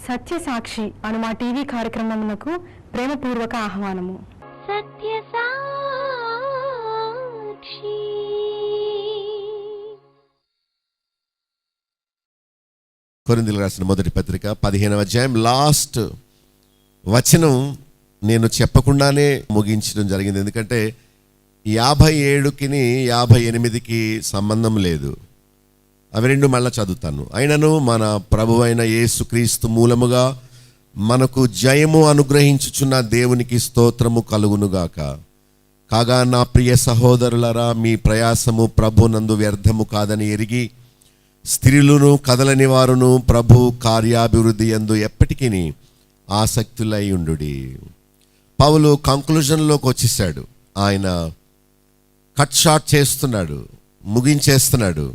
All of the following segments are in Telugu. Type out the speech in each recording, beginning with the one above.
సత్య సాక్షి అను మా టీవీ కార్యక్రమమునకు ప్రేమపూర్వక ఆహ్వానము. సత్య సాక్షి. కొరింథీయులకు రాసిన మొదటి పత్రిక 15వ అధ్యాయం లాస్ట్ వచనం నేను చెప్పకుండానే ముగించడం జరిగింది. ఎందుకంటే 57కి 58కి సంబంధం లేదు. అవి రెండు మళ్ళీ చదువుతాను. అయినను మన ప్రభువైన యేసుక్రీస్తు మూలముగా మనకు జయము అనుగ్రహించుచున్న దేవునికి స్తోత్రము కలుగునుగాక. కాగా నా ప్రియ సహోదరులరా, మీ ప్రయాసము ప్రభునందు వ్యర్థము కాదని ఎరిగి స్త్రీలను కదలని వారును ప్రభు కార్యాభివృద్ధి యందు ఎప్పటికీ ఆసక్తులై ఉండుడి. పౌలు కంక్లూజన్లోకి వచ్చేసాడు. ఆయన కట్ షార్ట్ చేస్తున్నాడు, ముగించేస్తున్నాడు.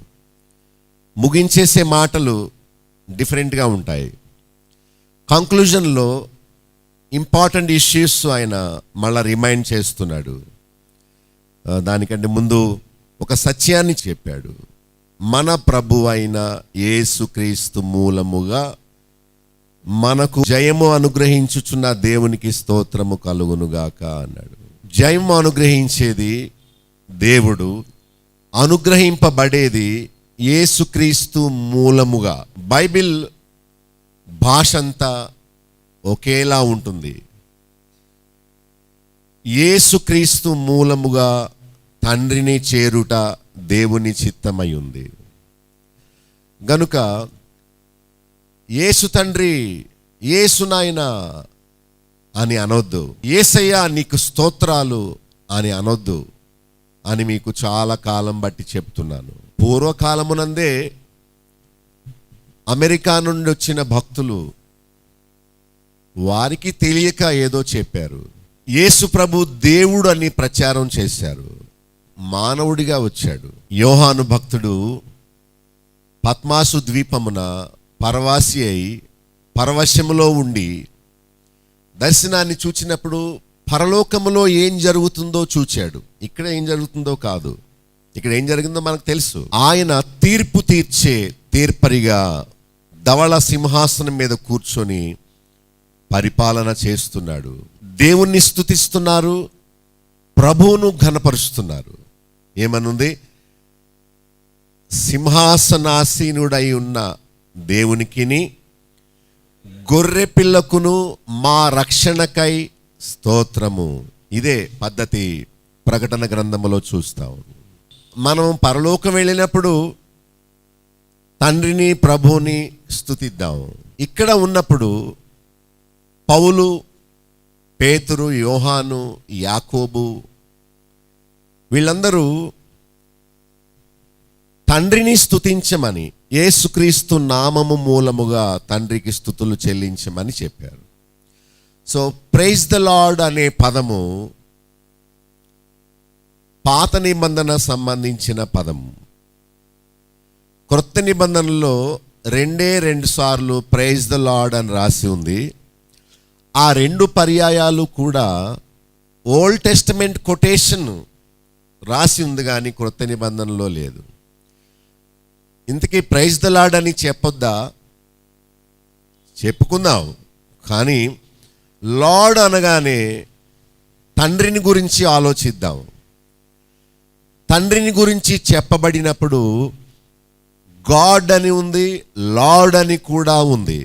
ముగించేసే మాటలు డిఫరెంట్గా ఉంటాయి. కంక్లూజన్లో ఇంపార్టెంట్ ఇష్యూస్ ఆయన మళ్ళీ రిమైండ్ చేస్తున్నాడు. దానికంటే ముందు ఒక సత్యాన్ని చెప్పాడు. మన ప్రభు అయిన యేసుక్రీస్తు మూలముగా మనకు జయము అనుగ్రహించుచున్న దేవునికి స్తోత్రము కలుగునుగాక అన్నాడు. జయము అనుగ్రహించేది దేవుడు, అనుగ్రహింపబడేది యేసుక్రీస్తు మూలముగా. బైబిల్ భాష అంతా ఒకేలా ఉంటుంది. యేసుక్రీస్తు మూలముగా తండ్రిని చేరుట దేవుని చిత్తమై ఉంది. గనుక యేసు తండ్రి, యేసు నాయనా అని అనొద్దు, యేసయ్యా నీకు స్తోత్రాలు అని అనొద్దు అని మీకు చాలా కాలం బట్టి చెప్తున్నాను. పూర్వకాలమునందే అమెరికా నుండి వచ్చిన భక్తులు వారికి తెలియక ఏదో చెప్పారు. యేసు ప్రభు దేవుడు అని ప్రచారం చేశారు. మానవుడిగా వచ్చాడు. యోహాను భక్తుడు పద్మాసు ద్వీపమున పరవాసి అయి పరవశములో ఉండి దర్శనాన్ని చూచినప్పుడు పరలోకములో ఏం జరుగుతుందో చూచాడు. ఇక్కడ ఏం జరుగుతుందో కాదు, ఇక్కడ ఏం జరిగిందో మనకు తెలుసు. ఆయన తీర్పు తీర్చే తీర్పరిగా ధవళ సింహాసనం మీద కూర్చొని పరిపాలన చేస్తున్నాడు. దేవుణ్ణి స్తుతిస్తున్నారు, ప్రభువును ఘనపరుస్తున్నారు. ఏమనుంది? సింహాసనాసీనుడై ఉన్న దేవునికిని గొర్రె పిల్లకును మా రక్షణకై స్తోత్రము. ఇదే పద్ధతి ప్రకటన గ్రంథములో చూస్తాం. మనం పరలోకం వెళ్ళినప్పుడు తండ్రిని ప్రభువుని స్తుతిద్దాం. ఇక్కడ ఉన్నప్పుడు పౌలు, పేతురు, యోహాను, యాకోబు వీళ్ళందరూ తండ్రిని స్తుతించమని, యేసుక్రీస్తు నామము మూలముగా తండ్రికి స్తుతులు చెల్లించమని చెప్పారు. సో ప్రైజ్ ద లార్డ్ అనే పదము పాత నిబంధన సంబంధించిన పదము. క్రొత్త నిబంధనలో 2 సార్లు ప్రైజ్ ద లార్డ్ అని రాసి ఉంది. ఆ 2 పర్యాయాలు కూడా ఓల్డ్ టెస్టమెంట్ కొటేషన్ రాసి ఉంది, కానీ క్రొత్త నిబంధనలో లేదు. ఇంతకీ ప్రైజ్ ద లార్డ్ అని చెప్పొద్దా? చెప్పుకుందాం. కానీ లార్డ్ అనగానే తండ్రిని గురించి ఆలోచిద్దాం. తండ్రిని గురించి చెప్పబడినప్పుడు గాడ్ అని ఉంది, లార్డ్ అని కూడా ఉంది.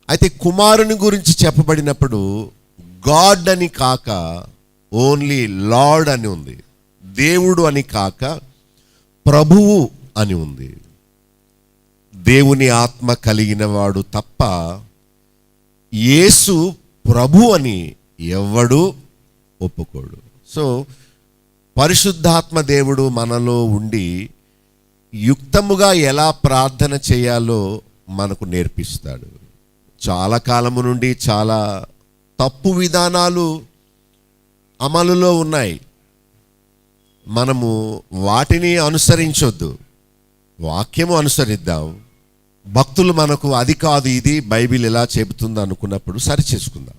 అయితే కుమారుని గురించి చెప్పబడినప్పుడు గాడ్ అని కాక ఓన్లీ లార్డ్ అని ఉంది. దేవుడు అని కాక ప్రభువు అని ఉంది. దేవుని ఆత్మ కలిగిన వాడు తప్ప యేసు ప్రభు అని ఎవ్వడు ఒప్పుకోడు. సో పరిశుద్ధాత్మ దేవుడు మనలో ఉండి యుక్తముగా ఎలా ప్రార్థన చేయాలో మనకు నేర్పిస్తాడు. చాలా కాలము నుండి చాలా తప్పు విధానాలు అమలులో ఉన్నాయి. మనము వాటిని అనుసరించొద్దు, వాక్యము అనుసరిద్దాం. భక్తులు మనకు అది కాదు, ఇది బైబిల్ ఎలా చెబుతుందో అనుకున్నప్పుడు సరి చేసుకుందాం.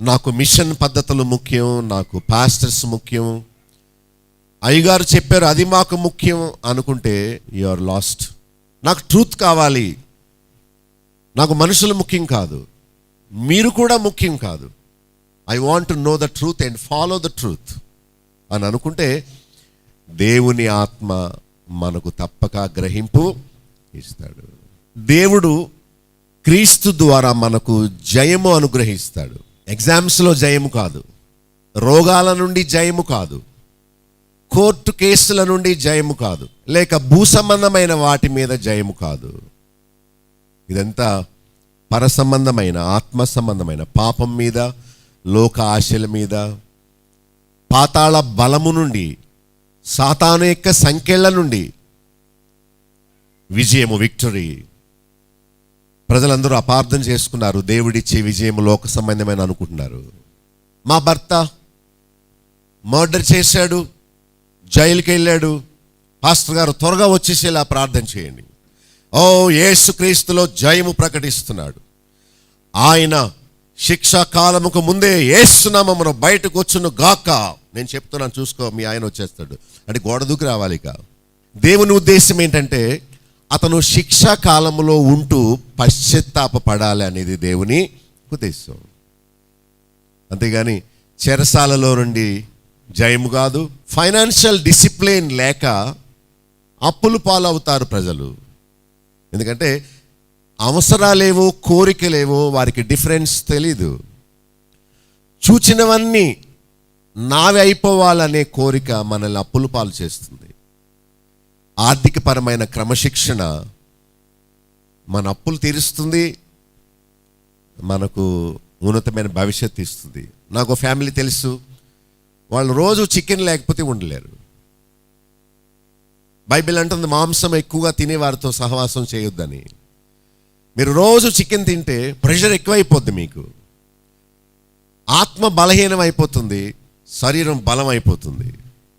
నాకు మిషన్ పద్ధతులు ముఖ్యం, నాకు పాస్టర్స్ ముఖ్యం, అయ్యగారు చెప్పారు అది మాకు ముఖ్యం అనుకుంటే యు ఆర్ లాస్ట్. నాకు ట్రూత్ కావాలి, నాకు మనుషులు ముఖ్యం కాదు, మీరు కూడా ముఖ్యం కాదు. I want to know the truth and follow the truth అని అనుకుంటే దేవుని ఆత్మ మనకు తప్పక గ్రహింపు ఇస్తాడు. దేవుడు క్రీస్తు ద్వారా మనకు జయము అనుగ్రహిస్తాడు. ఎగ్జామ్స్లో జయము కాదు, రోగాల నుండి జయము కాదు, కోర్టు కేసుల నుండి జయము కాదు, లేక భూసంబంధమైన వాటి మీద జయము కాదు. ఇదంతా పరసంబంధమైన, ఆత్మ సంబంధమైన, పాపం మీద, లోక ఆశల మీద, పాతాళ బలము నుండి, సాతాను యొక్క సంకెళ్ళ నుండి విజయము, విక్టరీ. ప్రజలందరూ అపార్థం చేసుకున్నారు. దేవుడిచ్చే విజయము లోక సంబంధమైన అనుకుంటున్నారు. మా భర్త మర్డర్ చేశాడు, జైలుకి వెళ్ళాడు, పాస్టర్ గారు త్వరగా వచ్చేసేలా ప్రార్థన చేయండి. ఓ యేసుక్రీస్తులో జయము ప్రకటిస్తున్నాడు. ఆయన శిక్షా కాలముకు ముందే యేసునామమున బయటకు వచ్చును గాక. నేను చెప్తున్నాను, చూసుకో, మీ ఆయన వచ్చేస్తాడు అంటే గోడ దూకి రావాలి. ఇక దేవుని ఉద్దేశం ఏంటంటే అతను శిక్షా కాలములో ఉంటూ పశ్చాత్తాపపడాలి అనేది దేవుని ఉద్దేశం. అంతేగాని చెరసాలలో నుండి జయము కాదు. ఫైనాన్షియల్ డిసిప్లిన్ లేక అప్పులు పాలవుతారు ప్రజలు. ఎందుకంటే అవసరాలేవో కోరికలేవో వారికి డిఫరెన్స్ తెలీదు. చూచినవన్నీ నావి అయిపోవాలనే కోరిక మనల్ని అప్పులు పాలు చేస్తుంది. ఆర్థికపరమైన క్రమశిక్షణ మన అప్పులు తీరుస్తుంది, మనకు ఉన్నతమైన భవిష్యత్తు ఇస్తుంది. నాకు ఫ్యామిలీ తెలుసు, వాళ్ళు రోజు చికెన్ లేకపోతే ఉండలేరు. బైబిల్ అంటుంది మాంసం ఎక్కువగా తినేవారితో సహవాసం చేయొద్దని. మీరు రోజు చికెన్ తింటే ప్రెషర్ ఎక్కువైపోద్ది, మీకు ఆత్మ బలహీనం అయిపోతుంది, శరీరం బలం అయిపోతుంది,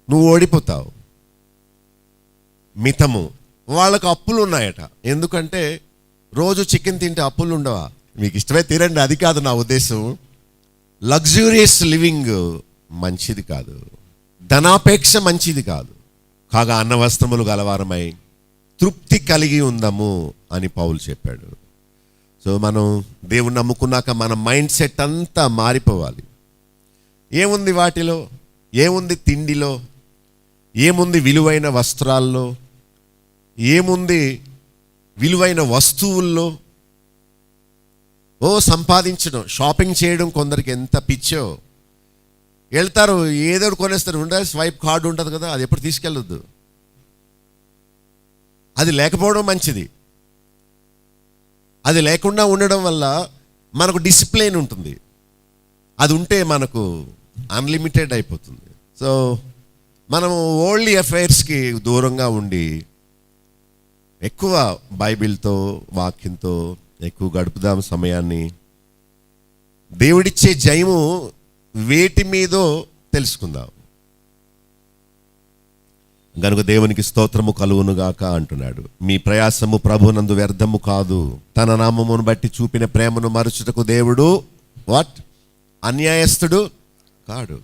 నువ్వు ఓడిపోతావు. మితము. వాళ్ళకు అప్పులు ఉన్నాయట. ఎందుకంటే రోజు చికెన్ తింటే అప్పులు ఉండవా? మీకు ఇష్టమే తినండి, అది కాదు నా ఉద్దేశం. లగ్జూరియస్ లివింగ్ మంచిది కాదు, ధనాపేక్ష మంచిది కాదు. కాగా అన్న వస్త్రములు గలవారమై తృప్తి కలిగి ఉందాము అని పౌలు చెప్పాడు. సో మనం దేవుని నమ్ముకున్నాక మన మైండ్ సెట్ అంతా మారిపోవాలి. ఏముంది వాటిలో? ఏముంది తిండిలో? ఏముంది విలువైన వస్త్రాల్లో? ఏముంది విలువైన వస్తువుల్లో? సంపాదించడం, షాపింగ్ చేయడం కొందరికి ఎంత పిచ్చో. వెళ్తారు, ఏదో కొనేస్తారు, ఉండాలి స్వైప్ కార్డు ఉంటుంది కదా, అది ఎప్పుడు తీసుకెళ్ళొద్దు. అది లేకపోవడం మంచిది. అది లేకుండా ఉండడం వల్ల మనకు డిసిప్లిన్ ఉంటుంది. అది ఉంటే మనకు అన్లిమిటెడ్ అయిపోతుంది. సో మనము వరల్డ్లీ అఫైర్స్కి దూరంగా ఉండి ఎక్కువ బైబిల్తో, వాక్యంతో ఎక్కువ గడుపుదాం సమయాన్ని. దేవుడిచ్చే జయము వేటి మీదో తెలుసుకుందాం. గనుక దేవునికి స్తోత్రము కలుగునుగాక అంటున్నాడు. మీ ప్రయాసము ప్రభునందు వ్యర్థము కాదు, తన నామమును బట్టి చూపిన ప్రేమను మరుచుటకు దేవుడు అన్యాయస్తుడు కాడు.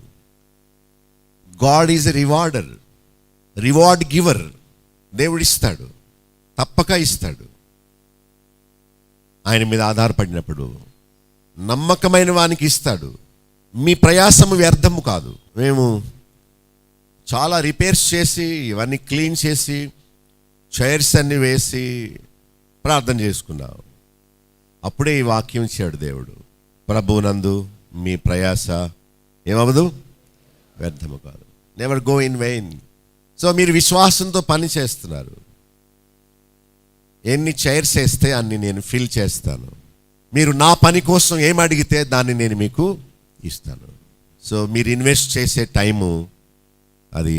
God is a rewarder, reward giver. దేవుడు ఇస్తాడు, తప్పక ఇస్తాడు. ఆయన మీద ఆధారపడినప్పుడు నమ్మకమైన వానికి ఇస్తాడు. మీ ప్రయాసము వ్యర్థము కాదు. మేము చాలా రిపేర్స్ చేసి, ఇవన్నీ క్లీన్ చేసి, చైర్స్ అన్నీ వేసి ప్రార్థన చేసుకున్నాం. అప్పుడే ఈ వాక్యం ఇచ్చాడు దేవుడు. ప్రభువునందు మీ ప్రయాస ఏమవదు, వ్యర్థము కాదు. Never go in vein. So మీరు విశ్వాసంతో పని చేస్తున్నారు. ఎన్ని చైర్స్ వేస్తే అన్ని నేను ఫిల్ చేస్తాను. మీరు నా పని కోసం ఏం అడిగితే దాన్ని నేను మీకు ఇస్తాను. సో మీరు ఇన్వెస్ట్ చేసే టైము అది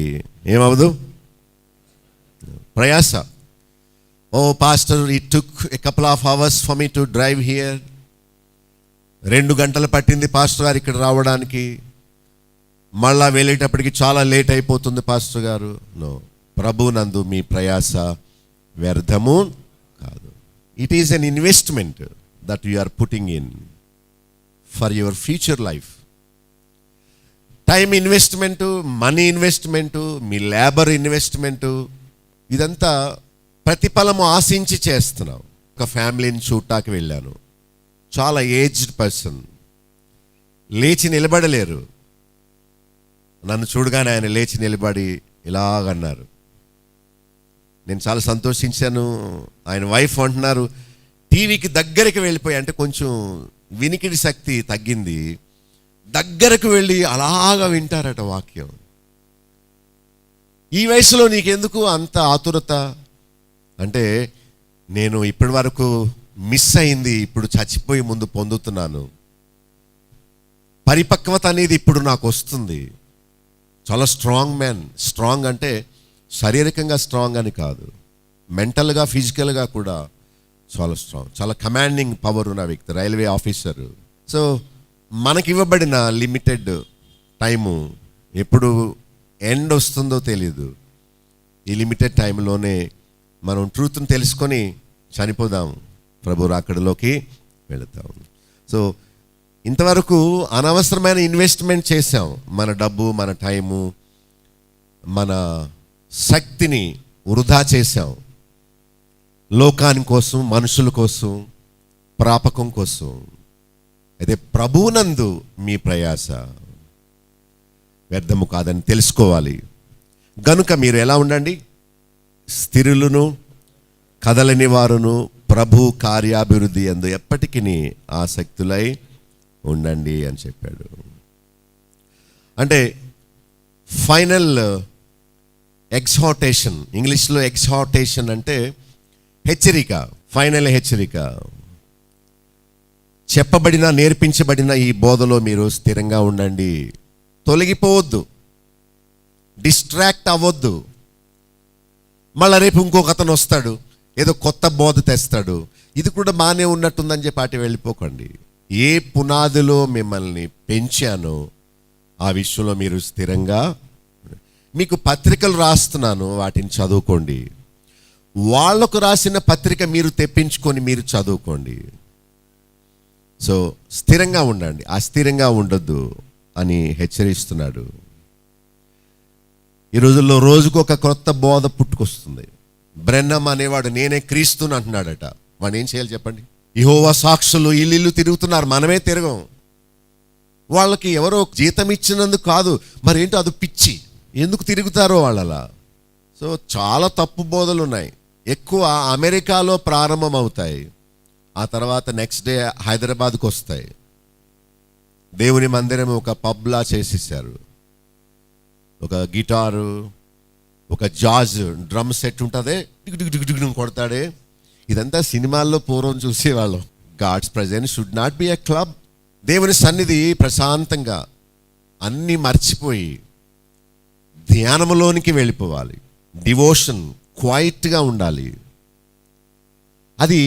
ఏమవదు, ప్రయాస. Pastor, it took a couple of hours for me to drive here. 2 గంటలు పట్టింది పాస్టర్ గారు ఇక్కడ రావడానికి, మళ్ళా వెళ్ళేటప్పటికి చాలా లేట్ అయిపోతుంది పాస్టర్ గారు. నో, ప్రభునందు మీ ప్రయాస వ్యర్థము కాదు. It is an investment that you are putting in for your future life. Time investment, money investment, మీ లేబర్ ఇన్వెస్ట్మెంటు, ఇదంతా ప్రతిఫలము ఆశించి చేస్తున్నావు. ఒక ఫ్యామిలీని చూడటానికి వెళ్ళాను. చాలా ఏజ్డ్ పర్సన్, లేచి నిలబడలేరు. నన్ను చూడగానే ఆయన లేచి నిలబడి ఇలాగన్నారు. నేను చాలా సంతోషించాను. ఆయన వైఫ్ అంటున్నారు, టీవీకి దగ్గరికి వెళ్ళిపోయి, అంటే కొంచెం వినికిడి శక్తి తగ్గింది, దగ్గరకు వెళ్ళి అలాగా వింటారట వాక్యం. ఈ వయసులో నీకెందుకు అంత ఆతురత అంటే, నేను ఇప్పటి వరకు మిస్ అయింది, ఇప్పుడు చచ్చిపోయి ముందు పొందుతున్నాను. పరిపక్వత అనేది ఇప్పుడు నాకు వస్తుంది. చాలా స్ట్రాంగ్ మ్యాన్. స్ట్రాంగ్ అంటే శారీరకంగా స్ట్రాంగ్ అని కాదు, మెంటల్గా ఫిజికల్గా కూడా చాలా స్ట్రాంగ్, చాలా కమాండింగ్ పవర్ ఉన్న వ్యక్తి, రైల్వే ఆఫీసరు. సో మనకి ఇవ్వబడిన లిమిటెడ్ టైము ఎప్పుడు ఎండ్ వస్తుందో తెలియదు. ఈ లిమిటెడ్ టైంలోనే మనం ట్రూత్ని తెలుసుకొని చనిపోదాం, ప్రభు రాకడలోకి వెళతాం. సో ఇంతవరకు అనవసరమైన ఇన్వెస్ట్మెంట్ చేసాం. మన డబ్బు, మన టైము, మన శక్తిని వృధా చేశాం లోకాని కోసం, మనుషుల కోసం, ప్రాపకం కోసం. అయితే ప్రభువునందు మీ ప్రయాస వ్యర్థము కాదని తెలుసుకోవాలి. గనుక మీరు ఎలా ఉండండి? స్థిరులను కదలని వారును ప్రభు కార్యాభివృద్ధి యందు ఎప్పటికీ ఆసక్తులై ఉండండి అని చెప్పాడు. అంటే ఫైనల్ ఎగ్జార్టేషన్, ఇంగ్లీష్లో ఎగ్జార్టేషన్ అంటే హెచ్చరిక, ఫైనల్ హెచ్చరిక. చెప్పబడిన, నేర్పించబడిన ఈ బోధలో మీరు స్థిరంగా ఉండండి, తొలగిపోవద్దు, డిస్ట్రాక్ట్ అవ్వద్దు. మళ్ళీ రేపు ఇంకొక అతను వస్తాడు, ఏదో కొత్త బోధ తెస్తాడు, ఇది కూడా బాగానే ఉన్నట్టుందని చెప్పి అటు వెళ్ళిపోకండి. ఏ పునాదిలో మిమ్మల్ని పెంచానో ఆ విషయంలో మీరు స్థిరంగా. మీకు పత్రికలు రాస్తున్నాను, వాటిని చదువుకోండి. వాళ్లకు రాసిన పత్రిక మీరు తెప్పించుకొని మీరు చదువుకోండి. సో స్థిరంగా ఉండండి, అస్థిరంగా ఉండొద్దు అని హెచ్చరిస్తున్నాడు. ఈ రోజుల్లో రోజుకు ఒక కొత్త బోధ పుట్టుకొస్తుంది. బ్రెన్నమ్ అనేవాడు నేనే క్రీస్తుని అంటున్నాడట. వాడు ఏం చేయాలి చెప్పండి? యెహోవా సాక్షులు ఇల్లు తిరుగుతున్నారు, మనమే తిరగం. వాళ్ళకి ఎవరో జీతం ఇచ్చినందుకు కాదు, మరేంటో అది పిచ్చి, ఎందుకు తిరుగుతారో వాళ్ళలా. సో చాలా తప్పు బోధలు ఉన్నాయి. ఎక్కువ అమెరికాలో ప్రారంభం అవుతాయి, ఆ తర్వాత నెక్స్ట్ డే హైదరాబాద్కు వస్తాయి. దేవుని మందిరం ఒక పబ్లా చేసేసారు. ఒక గిటారు, ఒక జాజ్ డ్రమ్ సెట్ ఉంటుంది, టిక్ కొడతాడే. ఇదంతా సినిమాల్లో పూర్వం చూసేవాళ్ళం. God's presence should not be a club. దేవుని సన్నిధి ప్రశాంతంగా అన్నీ మర్చిపోయి ధ్యానంలోనికి వెళ్ళిపోవాలి. డివోషన్, క్వైట్గా ఉండాలి. అది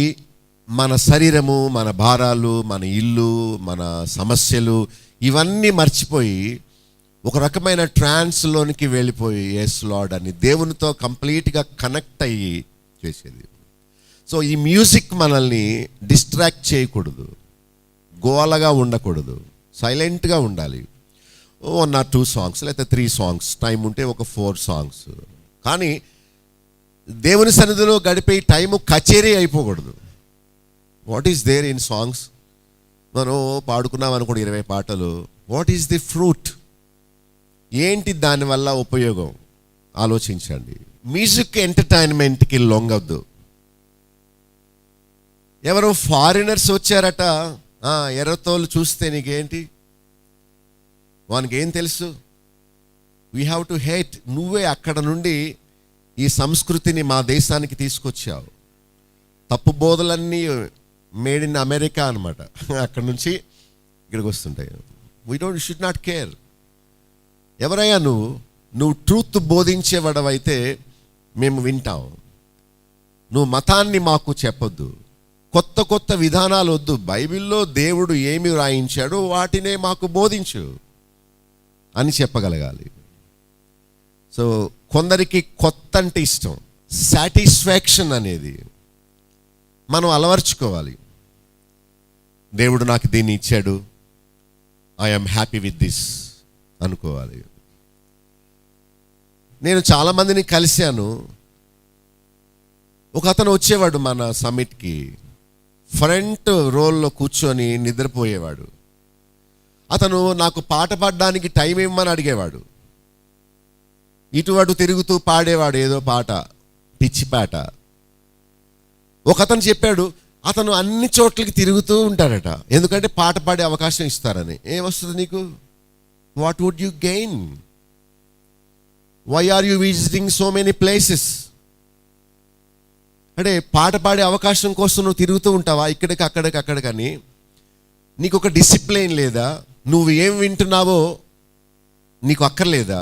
మన శరీరము, మన భారాలు, మన ఇల్లు, మన సమస్యలు ఇవన్నీ మర్చిపోయి ఒక రకమైన ట్రాన్స్లోనికి వెళ్ళిపోయి ఎస్ లార్డ్ అని దేవునితో కంప్లీట్గా కనెక్ట్ అయ్యి చేసేది. సో ఈ మ్యూజిక్ మనల్ని డిస్ట్రాక్ట్ చేయకూడదు, గోలగా ఉండకూడదు, సైలెంట్గా ఉండాలి. 1 or 2 సాంగ్స్ లేకపోతే 3 సాంగ్స్, టైం ఉంటే ఒక 4 సాంగ్స్. కానీ దేవుని సన్నిధిలో గడిపే టైము కచేరీ అయిపోకూడదు. What is there in songs? మనం పాడుకున్నాం అనుకోండి 20 పాటలు. What is the fruit? ఏంటి దానివల్ల ఉపయోగం? ఆలోచించండి. మ్యూజిక్ ఎంటర్టైన్మెంట్కి లొంగొద్దు. ఎవరో ఫారినర్స్ వచ్చారట, ఎర్రతోలు చూస్తే నీకేంటి? వానికి ఏం తెలుసు? We have to hate. నువ్వే అక్కడ నుండి ఈ సంస్కృతిని మా దేశానికి తీసుకొచ్చావు. తప్పు బోధలన్నీ మేడ్ ఇన్ అమెరికా అనమాట, అక్కడ నుంచి ఇక్కడికి వస్తుంటాయి. We should not care. ఎవరయ్యా నువ్వు ట్రూత్ బోధించేవాడవైతే మేము వింటాం. నువ్వు మతాన్ని మాకు చెప్పొద్దు, కొత్త కొత్త విధానాలు వద్దు. బైబిల్లో దేవుడు ఏమి రాయించాడో వాటినే మాకు బోధించు అని చెప్పగలగాలి. సో కొందరికి కొత్త అంటే ఇష్టం, సాటిస్ఫాక్షన్ అనేది మనం అలవర్చుకోవాలి. దేవుడు నాకు దీన్ని ఇచ్చాడు, ఐఎమ్ హ్యాపీ విత్ దిస్ అనుకోవాలి. నేను చాలామందిని కలిశాను, ఒక అతను వచ్చేవాడు మన సమిట్కి, ఫ్రంట్ రోల్లో కూర్చొని నిద్రపోయేవాడు. అతను నాకు పాట పాడడానికి టైం ఇవ్వమని అడిగేవాడు. ఇటు అటు తిరుగుతూ పాడేవాడు ఏదో పాట, పిచ్చి పాట. ఒక అతను చెప్పాడు అతను అన్ని చోట్లకి తిరుగుతూ ఉంటాడట, ఎందుకంటే పాట పాడే అవకాశం ఇస్తారని. ఏమొస్తుంది నీకు? What would you gain? Why are you visiting so many places? అంటే పాట పాడే అవకాశం కోసం నువ్వు తిరుగుతూ ఉంటావా ఇక్కడికి అక్కడికి అక్కడికని? నీకు ఒక డిసిప్లిన్ లేదా? నువ్వు ఏం వింటున్నావో నీకు అక్కర్లేదా?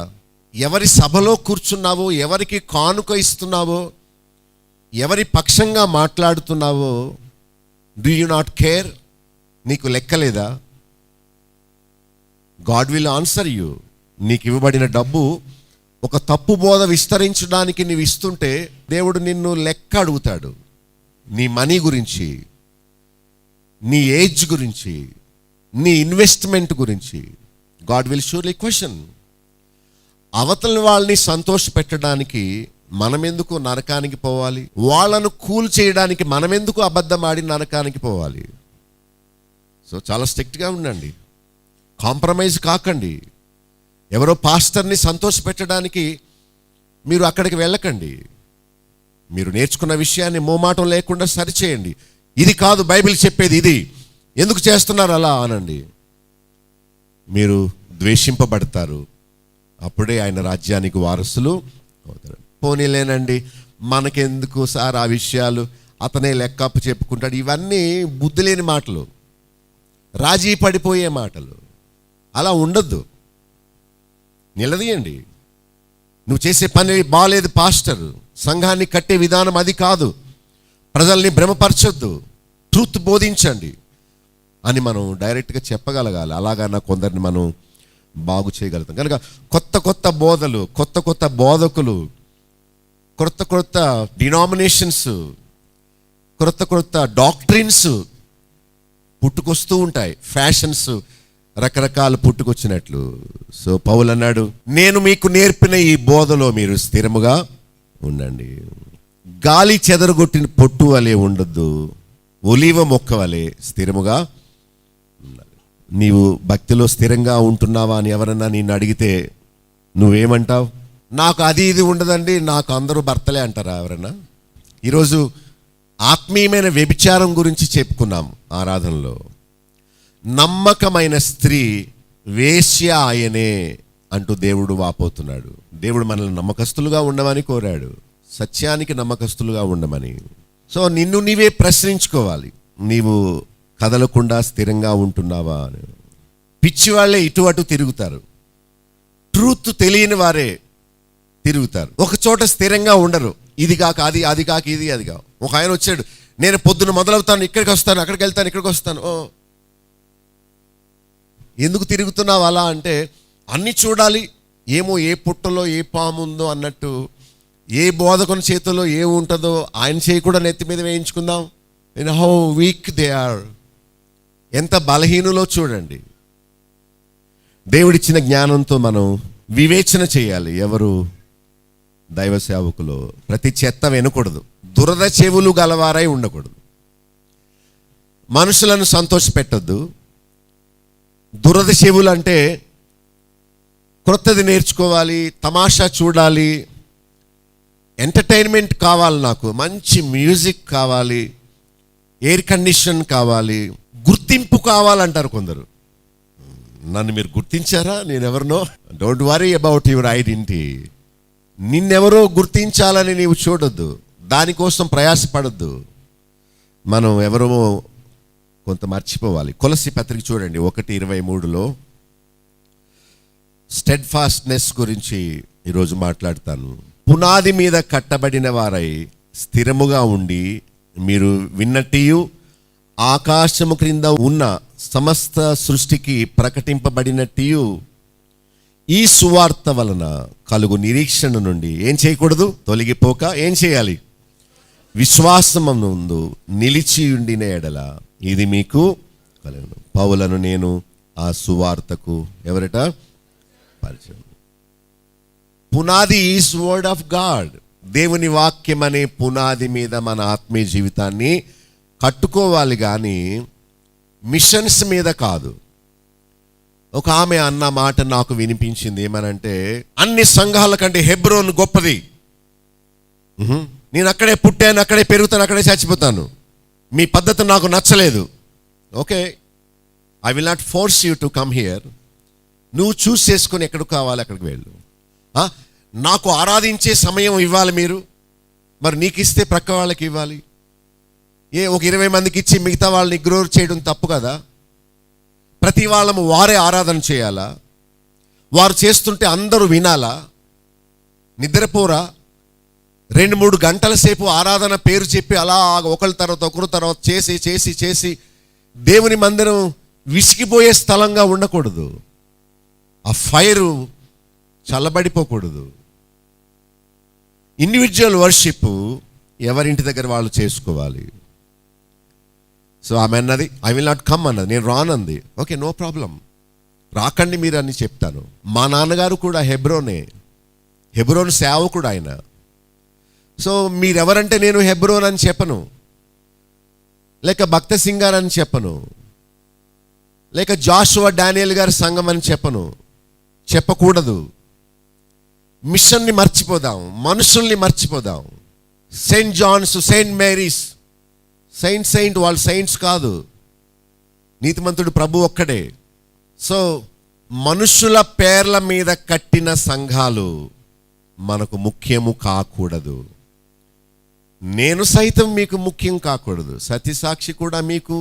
ఎవరి సభలో కూర్చున్నావో, ఎవరికి కానుక ఇస్తున్నావో, ఎవరి పక్షంగా మాట్లాడుతున్నావో, డూ యు నాట్ కేర్? నీకు లెక్కలేదా? God will answer you. నీకు ఇవ్వబడిన డబ్బు ఒక తప్పు బోధ విస్తరించడానికి నీవు ఇస్తుంటే దేవుడు నిన్ను లెక్క అడుగుతాడు. నీ మనీ గురించి, నీ ఏజ్ గురించి, నీ ఇన్వెస్ట్మెంట్ గురించి. God will surely question. అవతల వాళ్ళని సంతోష పెట్టడానికి మనమెందుకు నరకానికి పోవాలి? వాళ్ళను కూల్ చేయడానికి మనమెందుకు అబద్ధం ఆడి నరకానికి పోవాలి? సో చాలా స్ట్రిక్ట్గా ఉండండి, కాంప్రమైజ్ కాకండి. ఎవరో పాస్టర్ని సంతోష పెట్టడానికి మీరు అక్కడికి వెళ్ళకండి. మీరు నేర్చుకున్న విషయాన్ని మోమాటం లేకుండా సరిచేయండి. ఇది కాదు బైబిల్ చెప్పేది, ఇది ఎందుకు చేస్తున్నారు అలా అనండి. మీరు ద్వేషింపబడతారు, అప్పుడే ఆయన రాజ్యానికి వారసులు అవుతారు. పోనీలేనండి, మనకెందుకు సార్ ఆ విషయాలు, అతనే లెక్కప్పు చెప్పుకుంటాడు. ఇవన్నీ బుద్ధి లేని మాటలు, రాజీ పడిపోయే మాటలు. అలా ఉండొద్దు, నిలదీయండి. నువ్వు చేసే పని బాలేదు పాస్టర్, సంఘాన్ని కట్టే విధానం అది కాదు, ప్రజల్ని భ్రమపరచొద్దు, ట్రూత్ బోధించండి అని మనం డైరెక్ట్గా చెప్పగలగాలి. అలాగన్నా కొందరిని మనం బాగు చేయగలుగుతాం. కనుక కొత్త కొత్త బోధలు, కొత్త కొత్త బోధకులు, కొత్త కొత్త డినామినేషన్స్, కొత్త కొత్త డాక్ట్రిన్స్ పుట్టుకొస్తూ ఉంటాయి. ఫ్యాషన్స్ రకరకాలు పుట్టుకొచ్చినట్లు. సో పౌలు అన్నాడు, నేను మీకు నేర్పిన ఈ బోధలో మీరు స్థిరముగా ఉండండి. గాలి చెదరగొట్టిన పొట్టు వలె ఉండొద్దు, ఒలీవ మొక్క వలె స్థిరముగా ఉండాలి. నీవు భక్తిలో స్థిరంగా ఉంటున్నావా అని ఎవరన్నా నిన్ను అడిగితే నువ్వేమంటావు? నాకు అది ఇది ఉండదండి, నాకు అందరూ భర్తలే అంటారా ఎవరన్నా? ఈరోజు ఆత్మీయమైన వ్యభిచారం గురించి చెప్పుకున్నాం ఆరాధనలో. నమ్మకమైన స్త్రీ వేశ్య ఆయనే అంటూ దేవుడు వాపోతున్నాడు. దేవుడు మనల్ని నమ్మకస్తులుగా ఉండమని కోరాడు, సత్యానికి నమ్మకస్తులుగా ఉండమని. సో నిన్ను నీవే ప్రశ్నించుకోవాలి, నీవు కదలకుండా స్థిరంగా ఉంటున్నావా అని. పిచ్చి వాళ్ళే ఇటు అటు తిరుగుతారు, ట్రూత్ తెలియని వారే తిరుగుతారు, ఒక చోట స్థిరంగా ఉండరు. ఇది కాక అది, అది కాక ఇది, అది కాక. ఒక ఆయన వచ్చాడు, నేను పొద్దున్న మొదలవుతాను, ఇక్కడికి వస్తాను, అక్కడికి వెళ్తాను, ఇక్కడికి వస్తాను. ఓ ఎందుకు తిరుగుతున్నావు అలా అంటే, అన్నీ చూడాలి, ఏమో ఏ పుట్టలో ఏ పాము ఉందో అన్నట్టు, ఏ బోధకుని చేతిలో ఏ ఉంటుందో ఆయన చేయి కూడా నెత్తి మీద వేయించుకుందాం. In how weak they are, ఎంత బలహీనులో చూడండి. దేవుడిచ్చిన జ్ఞానంతో మనం వివేచన చేయాలి. ఎవరు దైవ సేవకులు ప్రతి చెత్త వినకూడదు, దురద చెవులు గలవారై ఉండకూడదు, మనుషులను సంతోషపెట్టొద్దు. దురద చెవులు అంటే క్రొత్తది నేర్చుకోవాలి, తమాషా చూడాలి, ఎంటర్టైన్మెంట్ కావాలి, నాకు మంచి మ్యూజిక్ కావాలి, ఎయిర్ కండిషన్ కావాలి, గుర్తింపు కావాలంటారు కొందరు. నన్ను మీరు గుర్తించారా, నేను ఎవరినో? Don't worry about your identity. నిన్నెవరో గుర్తించాలని నీవు చూడొద్దు, దానికోసం ప్రయాసపడొద్దు. మనం ఎవరో కొంత మర్చిపోవాలి. కొలస్సీ పత్రిక చూడండి 1:23లో స్టెడ్ ఫాస్ట్నెస్ గురించి ఈరోజు మాట్లాడతాను. పునాది మీద కట్టబడిన వారై స్థిరముగా ఉండి, మీరు విన్నట్టు ఆకాశము క్రింద ఉన్న సమస్త సృష్టికి ప్రకటింపబడినట్టు ఈ సువార్త వలన కలుగు నిరీక్షణ నుండి ఏం చేయకూడదు, తొలగిపోక ఏం చేయాలి, విశ్వాసమునందు నిలిచి ఉండిన ఎడల ఇది మీకు కలుగును. పౌలను నేను ఆ సువార్తకు ఎవరట పరిచయం. పునాది ఈజ్ వర్డ్ ఆఫ్ గాడ్. దేవుని వాక్యం అనే పునాది మీద మన ఆత్మీయ జీవితాన్ని కట్టుకోవాలి, కానీ మిషన్స్ మీద కాదు. ఒక ఆమె అన్న మాట నాకు వినిపించింది, ఏమనంటే అన్ని సంఘాల కంటే హెబ్రోన్ గొప్పది. నేను అక్కడే పుట్టాను, అక్కడే పెరుగుతాను, అక్కడే చచ్చిపోతాను, మీ పద్ధతి నాకు నచ్చలేదు. Okay, I will not force you to come here. నువ్వు చూస్ చేసుకొని ఎక్కడికి కావాలి అక్కడికి వెళ్ళు. నాకు ఆరాధించే సమయం ఇవ్వాలి మీరు, మరి నీకు ఇస్తే ప్రక్క వాళ్ళకి ఇవ్వాలి. ఒక 20 మందికి ఇచ్చి మిగతా వాళ్ళని ఇగ్నోర్ చేయడం తప్పు కదా? ప్రతి వాళ్ళము వారే ఆరాధన చేయాలా? వారు చేస్తుంటే అందరూ వినాలా? నిద్రపోరా? 2-3 గంటల సేపు ఆరాధన పేరు చెప్పి అలా ఒకరి తర్వాత ఒకరు తర్వాత చేసి చేసి చేసి దేవుని మందిరం విసిగిపోయే స్థలంగా ఉండకూడదు. ఆ ఫైరు చల్లబడిపోకూడదు. ఇండివిజువల్ వర్షిప్ ఎవరింటి దగ్గర వాళ్ళు చేసుకోవాలి. సో ఆమె అన్నది ఐ విల్ నాట్ కమ్ అన్నది, నేను రానంది. ఓకే, నో ప్రాబ్లం, రాకండి మీరు అని చెప్తాను. మా నాన్నగారు కూడా హెబ్రోన్ సేవకుడు ఆయన. సో మీరెవరంటే నేను హెబ్రోన్ అని చెప్పను, లేక భక్త సింగార్ అని చెప్పను, లేక జాషువా డానియల్ గారి సంఘం అని చెప్పను, చెప్పకూడదు. మిషన్ని మర్చిపోదాం, మనుషుల్ని మర్చిపోదాం. Saint John's, saint Mary's, saint వాళ్ళు సెయింట్స్ కాదు, నీతిమంతుడు ప్రభు ఒక్కడే. సో మనుషుల పేర్ల మీద కట్టిన సంఘాలు మనకు ముఖ్యము కాకూడదు. నేను సైతం మీకు ముఖ్యం కాకూడదు, సత్యసాక్షి కూడా మీకు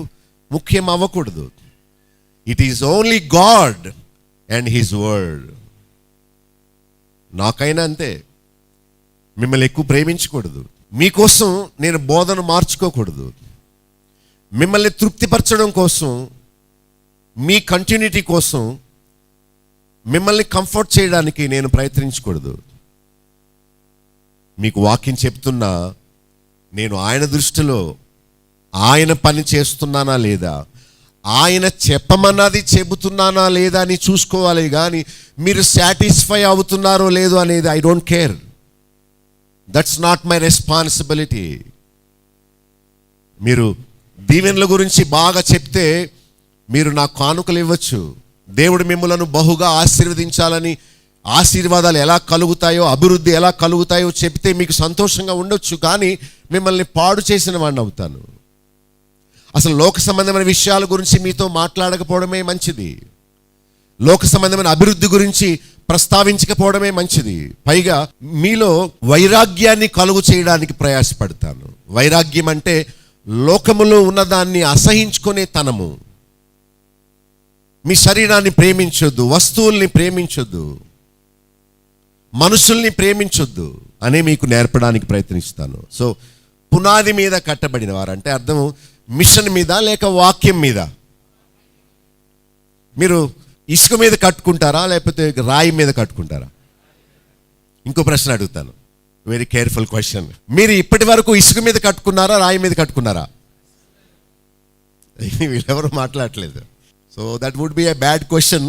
ముఖ్యం అవ్వకూడదు. It is only God and his word. నాకైనా అంతే, మిమ్మల్ని ఎక్కువ ప్రేమించకూడదు, మీకోసం నేను బోధన మార్చుకోకూడదు, మిమ్మల్ని తృప్తిపరచడం కోసం, మీ కంటిన్యూటీ కోసం, మిమ్మల్ని కంఫర్ట్ చేయడానికి నేను ప్రయత్నించకూడదు. మీకు వాక్యం చెప్తున్నా, నేను ఆయన దృష్టిలో ఆయన పని చేస్తున్నానా లేదా, ఆయన చెప్పమన్నది చెబుతున్నానా లేదా అని చూసుకోవాలి, కానీ మీరు సాటిస్ఫై అవుతున్నారో లేదో అనేది I don't care. That's not my responsibility. మీరు దీవెనల గురించి బాగా చెప్తే మీరు నాకు కానుకలు ఇవ్వచ్చు, దేవుడు మిమ్మలను బహుగా ఆశీర్వదించాలని, ఆశీర్వాదాలు ఎలా కలుగుతాయో, అభివృద్ధి ఎలా కలుగుతాయో చెప్తే మీకు సంతోషంగా ఉండొచ్చు, కానీ మిమ్మల్ని పాడు చేసిన వాడిని అవుతాను. అసలు లోక సంబంధమైన విషయాల గురించి మీతో మాట్లాడకపోవడమే మంచిది, లోక సంబంధమైన అభివృద్ధి గురించి ప్రస్తావించకపోవడమే మంచిది. పైగా మీలో వైరాగ్యాన్ని కలుగు చేయడానికి ప్రయాసపడతాను. వైరాగ్యం అంటే లోకములో ఉన్నదాన్ని అసహించుకునే తనము. మీ శరీరాన్ని ప్రేమించొద్దు, వస్తువుల్ని ప్రేమించొద్దు, మనుషుల్ని ప్రేమించొద్దు అనే మీకు నేర్పడానికి ప్రయత్నిస్తాను. సో పునాది మీద కట్టబడిన వారు అంటే అర్థం మిషన్ మీద లేక వాక్యం మీద. మీరు ఇసుక మీద కట్టుకుంటారా లేకపోతే రాయి మీద కట్టుకుంటారా? ఇంకో ప్రశ్న అడుగుతాను, వెరీ కేర్ఫుల్ క్వశ్చన్. మీరు ఇప్పటి వరకు ఇసుక మీద కట్టుకున్నారా, రాయి మీద కట్టుకున్నారా? వీళ్ళెవరు మాట్లాడలేదు. So that would be a bad question.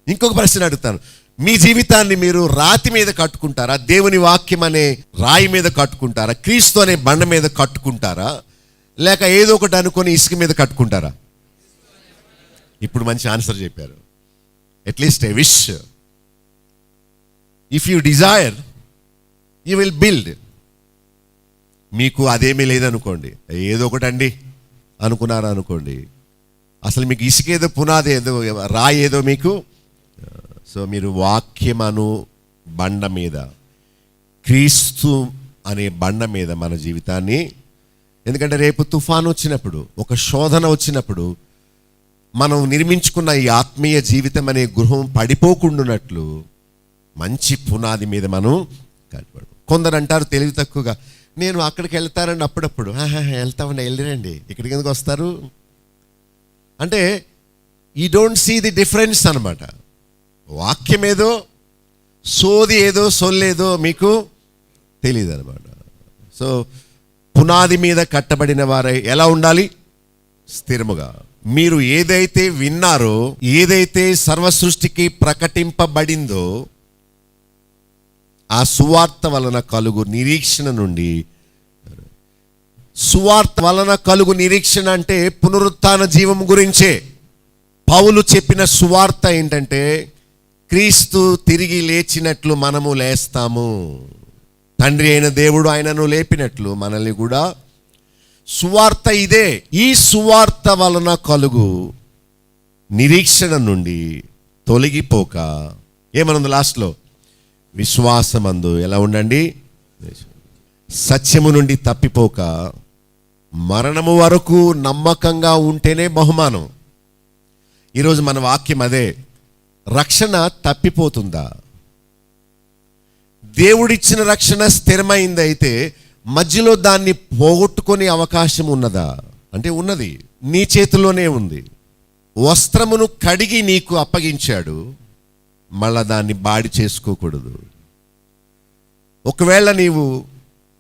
ఇంకొక ప్రశ్న అడుగుతాను, మీ జీవితాన్ని మీరు రాతి మీద కట్టుకుంటారా, దేవుని వాక్యం అనే రాయి మీద కట్టుకుంటారా, క్రీస్తు అనే బండ మీద కట్టుకుంటారా, లేక ఏదో ఒకటి అనుకొని ఇసుక మీద కట్టుకుంటారా? ఇప్పుడు మంచి ఆన్సర్ చెప్పారు. At least I wish. If you desire you will build. మీకు అదేమీ లేదనుకోండి, ఏదో ఒకటి అండి అనుకున్నారా అనుకోండి, అసలు మీకు ఇసుక ఏదో, పునాది ఏదో, రాయి ఏదో మీకు. సో మీరు వాక్యమను బండ మీద, క్రీస్తు అనే బండ మీద మన జీవితాన్ని, ఎందుకంటే రేపు తుఫాను వచ్చినప్పుడు, ఒక శోధన వచ్చినప్పుడు మనం నిర్మించుకున్న ఈ ఆత్మీయ జీవితం అనే గృహం పడిపోకుండానట్లు మంచి పునాది మీద మనం కట్టుబడు. కొందరు అంటారు తెలివి తక్కువగా, నేను అక్కడికి వెళ్తానండి అప్పుడప్పుడు. వెళ్తామండి, వెళ్ళిరండి, ఇక్కడికి ఎందుకు వస్తారు అంటే you don't see the difference అనమాట. వాక్యం ఏదో, సోది ఏదో, సొల్లేదో మీకు తెలియదు అనమాట. సో పునాది మీద కట్టబడిన వారు ఎలా ఉండాలి? స్థిరముగా. మీరు ఏదైతే విన్నారో, ఏదైతే సర్వ సృష్టికి ప్రకటింపబడిందో ఆ సువార్త వలన కలుగు నిరీక్షణ నుండి. సువార్త వలన కలుగు నిరీక్షణ అంటే పునరుత్థాన జీవం గురించే. పౌలు చెప్పిన సువార్త ఏంటంటే క్రీస్తు తిరిగి లేచినట్లు మనము లేస్తాము. తండ్రి అయిన దేవుడు ఆయనను లేపినట్లు మనల్ని కూడా. సువార్త ఇదే. ఈ సువార్త వలన కలుగు నిరీక్షణ నుండి తొలగిపోక ఏమనుంది లాస్ట్లో? విశ్వాసమందు ఎలా ఉండండి? సత్యము నుండి తప్పిపోక మరణము వరకు నమ్మకంగా ఉంటేనే బహుమానం. ఈరోజు మన వాక్యం అదే. రక్షణ తప్పిపోతుందా? దేవుడిచ్చిన రక్షణ స్థిరమైంది అయితే మధ్యలో దాన్ని పోగొట్టుకునే అవకాశం ఉన్నదా? అంటే ఉన్నది, నీ చేతిలోనే ఉంది. వస్త్రమును కడిగి నీకు అప్పగించాడు, మళ్ళా దాన్ని బాడి చేసుకోకూడదు. ఒకవేళ నీవు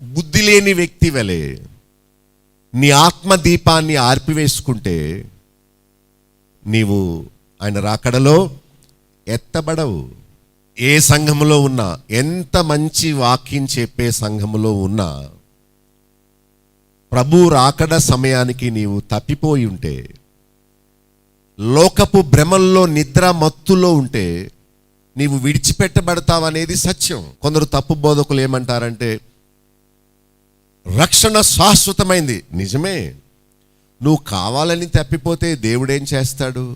బుద్ధి లేని వ్యక్తి వలె నీ ఆత్మ దీపాన్ని ఆర్పివేసుకుంటే నీవు ఆయన రాకడలో ఎత్తబడవు. ఏ సంఘములో ఉన్నా, ఎంత మంచి వాక్యం చెప్పే సంఘములో ఉన్నా, ప్రభు రాకడ సమయానికి నీవు తప్పిపోయి ఉంటే, లోకపు భ్రమల్లో నిద్ర మత్తులో ఉంటే నీవు విడిచిపెట్టబడతావనేది సత్యం. కొందరు తప్పు బోధకులు ఏమంటారంటే రక్షణ శాశ్వతమైంది. నిజమే, నువ్వు కావాలని తప్పిపోతే దేవుడేం చేస్తాడు?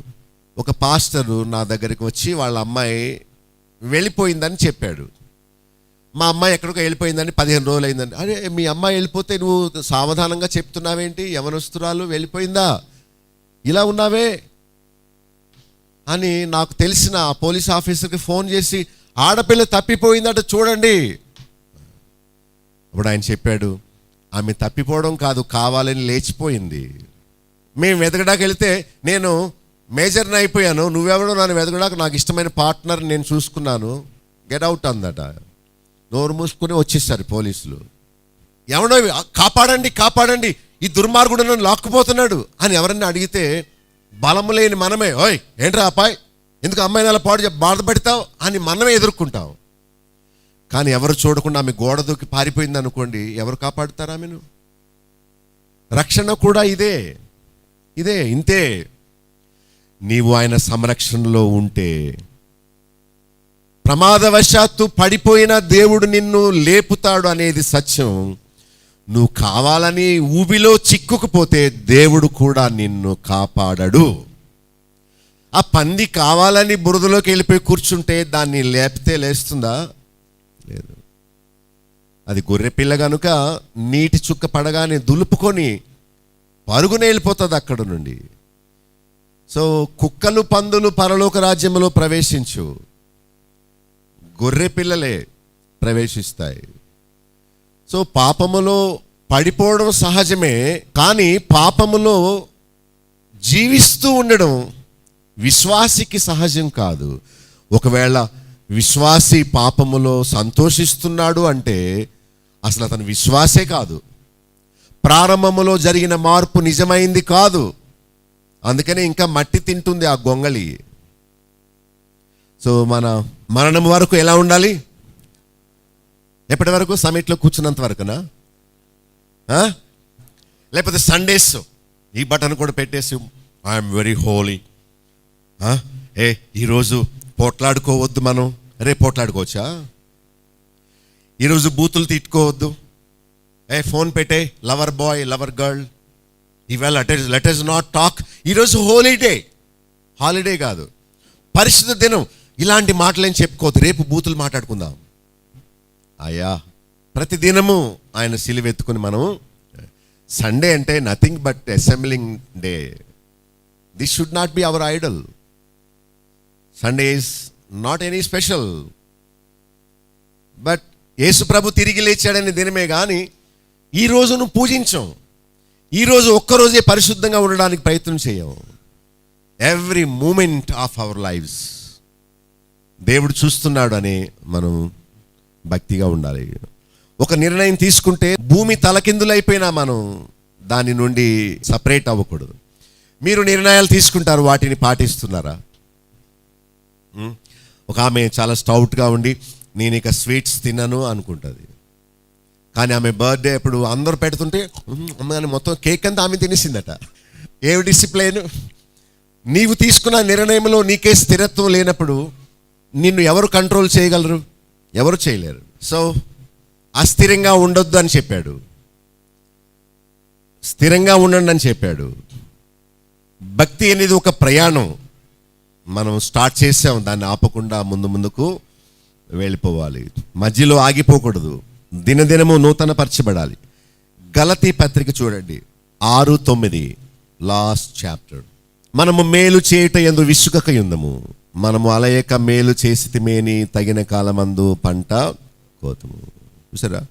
ఒక పాస్టరు నా దగ్గరికి వచ్చి వాళ్ళ అమ్మాయి వెళ్ళిపోయిందని చెప్పాడు. మా అమ్మాయి ఎక్కడికో వెళ్ళిపోయిందని 15 రోజులు అయిందని. అరే, మీ అమ్మాయి వెళ్ళిపోతే నువ్వు సావధానంగా చెప్తున్నావేంటి? యవనస్తురాలు వెళ్ళిపోయిందా, ఇలా ఉన్నావే అని నాకు తెలిసిన ఆ పోలీస్ ఆఫీసర్కి ఫోన్ చేసి ఆడపిల్ల తప్పిపోయిందట చూడండి. అప్పుడు ఆయన చెప్పాడు, ఆమె తప్పిపోవడం కాదు, కావాలని లేచిపోయింది. మేము వెతకడానికి వెళితే నేను మేజర్ని అయిపోయాను, నువ్వెవడో నన్ను వెతకడానికి, నాకు ఇష్టమైన పార్ట్నర్ నేను చూసుకున్నాను, గెట్ అవుట్ అందట. నోరు మూసుకుని వచ్చేసారు పోలీసులు. ఎవడో కాపాడండి కాపాడండి, ఈ దుర్మార్గుడు నన్ను లాక్కుపోతున్నాడు అని ఎవరన్నా అడిగితే బలము లేని మనమే, ఓయ్ ఏంట్రా అపాయ్, ఎందుకు అమ్మాయిని అలా బాధపడతావు అని మనమే ఎదుర్కొంటాం. కానీ ఎవరు చూడకుండా ఆమె గోడ దూకి పారిపోయింది అనుకోండి, ఎవరు కాపాడుతారు ఆమెను? రక్షణ కూడా ఇదే ఇంతే. నీవు ఆయన సంరక్షణలో ఉంటే ప్రమాదవశాత్తు పడిపోయిన దేవుడు నిన్ను లేపుతాడు అనేది సత్యం. నువ్వు కావాలని ఊబిలో చిక్కుకుపోతే దేవుడు కూడా నిన్ను కాపాడడు. ఆ పంది కావాలని బురదలోకి వెళ్ళిపోయి కూర్చుంటే దాన్ని లేపితే లేస్తుందా? లేదు. అది గొర్రె పిల్ల కనుక నీటి చుక్క పడగానే దులుపుకొని పరుగునే వెళ్ళిపోతుంది అక్కడ నుండి. సో కుక్కలు పందులు పరలోక రాజ్యంలో ప్రవేశించు, గొర్రె పిల్లలే ప్రవేశిస్తాయి. సో పాపములో పడిపోవడం సహజమే, కానీ పాపములో జీవిస్తూ ఉండడం విశ్వాసికి సహజం కాదు. ఒకవేళ విశ్వాసి పాపములో సంతోషిస్తున్నాడు అంటే అసలు అతను విశ్వాసే కాదు. ప్రారంభములో జరిగిన మార్పు నిజమైంది కాదు, అందుకనే ఇంకా మట్టి తింటుంది ఆ గొంగళి. సో మన మరణం వరకు ఎలా ఉండాలి? ఎప్పటి వరకు? సమిట్లో కూర్చున్నంత వరకునా? లేకపోతే సండేస్ ఈ బటన్ కూడా పెట్టేసి ఐఎమ్ వెరీ హోలీ, ఈరోజు పోట్లాడుకోవద్దు, మనం రేపు పోట్లాడుకోవచ్చా? ఈరోజు బూతులు తిట్టుకోవద్దు, ఫోన్ పెట్టే లవర్ బాయ్ లవర్ గర్ల్, ఈవేళ లెట్ us నాట్ టాక్. ఈరోజు హాలిడే కాదు, పరిశుద్ధ దినం. ఇలాంటి మాటలేం చెప్పుకోవద్దు, రేపు బూతులు మాట్లాడుకుందాం. అయ్యా, ప్రతి దినము ఆయన సిలువెత్తుకుని మనం, సండే అంటే nothing but assembling day. This should not be our idol. Sunday is not any special, but Yesu ప్రభు తిరిగి లేచాడనే దినమే కానీ ఈ రోజును పూజించం. ఈరోజు ఒక్కరోజే పరిశుద్ధంగా ఉండడానికి ప్రయత్నం చేయం. Every moment of our lives దేవుడు చూస్తున్నాడు అని మనం భక్తిగా ఉండాలి. ఒక నిర్ణయం తీసుకుంటే భూమి తలకిందులైపోయినా మనం దాని నుండి సపరేట్ అవ్వకూడదు. మీరు నిర్ణయాలు తీసుకుంటారు, వాటిని పాటిస్తున్నారా? ఒక ఆమె చాలా స్టౌట్గా ఉండి నేను ఇక స్వీట్స్ తినను అనుకుంటుంది. కానీ ఆమె బర్త్డే అప్పుడు అందరూ పెడుతుంటే అమ్మగాని మొత్తం కేక్ అంతా ఆమె తినేసిందట. ఏమి డిసిప్లైన్! నీవు తీసుకున్న నిర్ణయంలో నీకే స్థిరత్వం లేనప్పుడు నిన్ను ఎవరు కంట్రోల్ చేయగలరు? ఎవరు చేయలేరు. సో అస్థిరంగా ఉండొద్దు అని చెప్పాడు, స్థిరంగా ఉండండి అని చెప్పాడు. భక్తి అనేది ఒక ప్రయాణం. మనం స్టార్ట్ చేసాం, దాన్ని ఆపకుండా ముందుకు వెళ్ళిపోవాలి. మధ్యలో ఆగిపోకూడదు. దినదినము నూతన పరచబడాలి. గలతీ పత్రిక చూడండి 6:9 లాస్ట్ చాప్టర్. మనము మేలు చేయుట యందు విసుగక యుందము, మనము అలయక మేలు చేసితిమేని తగిన కాలమందు పంట కోతము. చూసారా?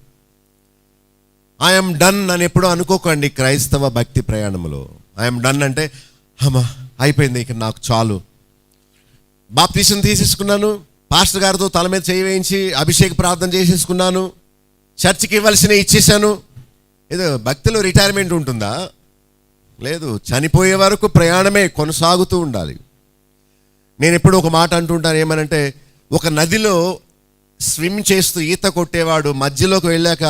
ఐఎమ్ డన్ అని ఎప్పుడూ అనుకోకండి. క్రైస్తవ భక్తి ప్రయాణంలో ఐఎమ్ డన్ అంటే అమ్మా అయిపోయింది, ఇక నాకు చాలు, బాప్తీసం తీసేసుకున్నాను, పాస్టర్ గారితో తల మీద చేయి వేయించి అభిషేక ప్రార్థన చేసేసుకున్నాను, చర్చికి ఇవ్వాల్సినవి ఇచ్చేసాను. ఏదో భక్తిలో రిటైర్మెంట్ ఉంటుందా? లేదు. చనిపోయే వరకు ప్రయాణమే కొనసాగుతూ ఉండాలి. నేను ఎప్పుడు ఒక మాట అంటుంటాను, ఏమనంటే ఒక నదిలో స్విమ్ చేస్తూ ఈత కొట్టేవాడు మధ్యలోకి వెళ్ళాక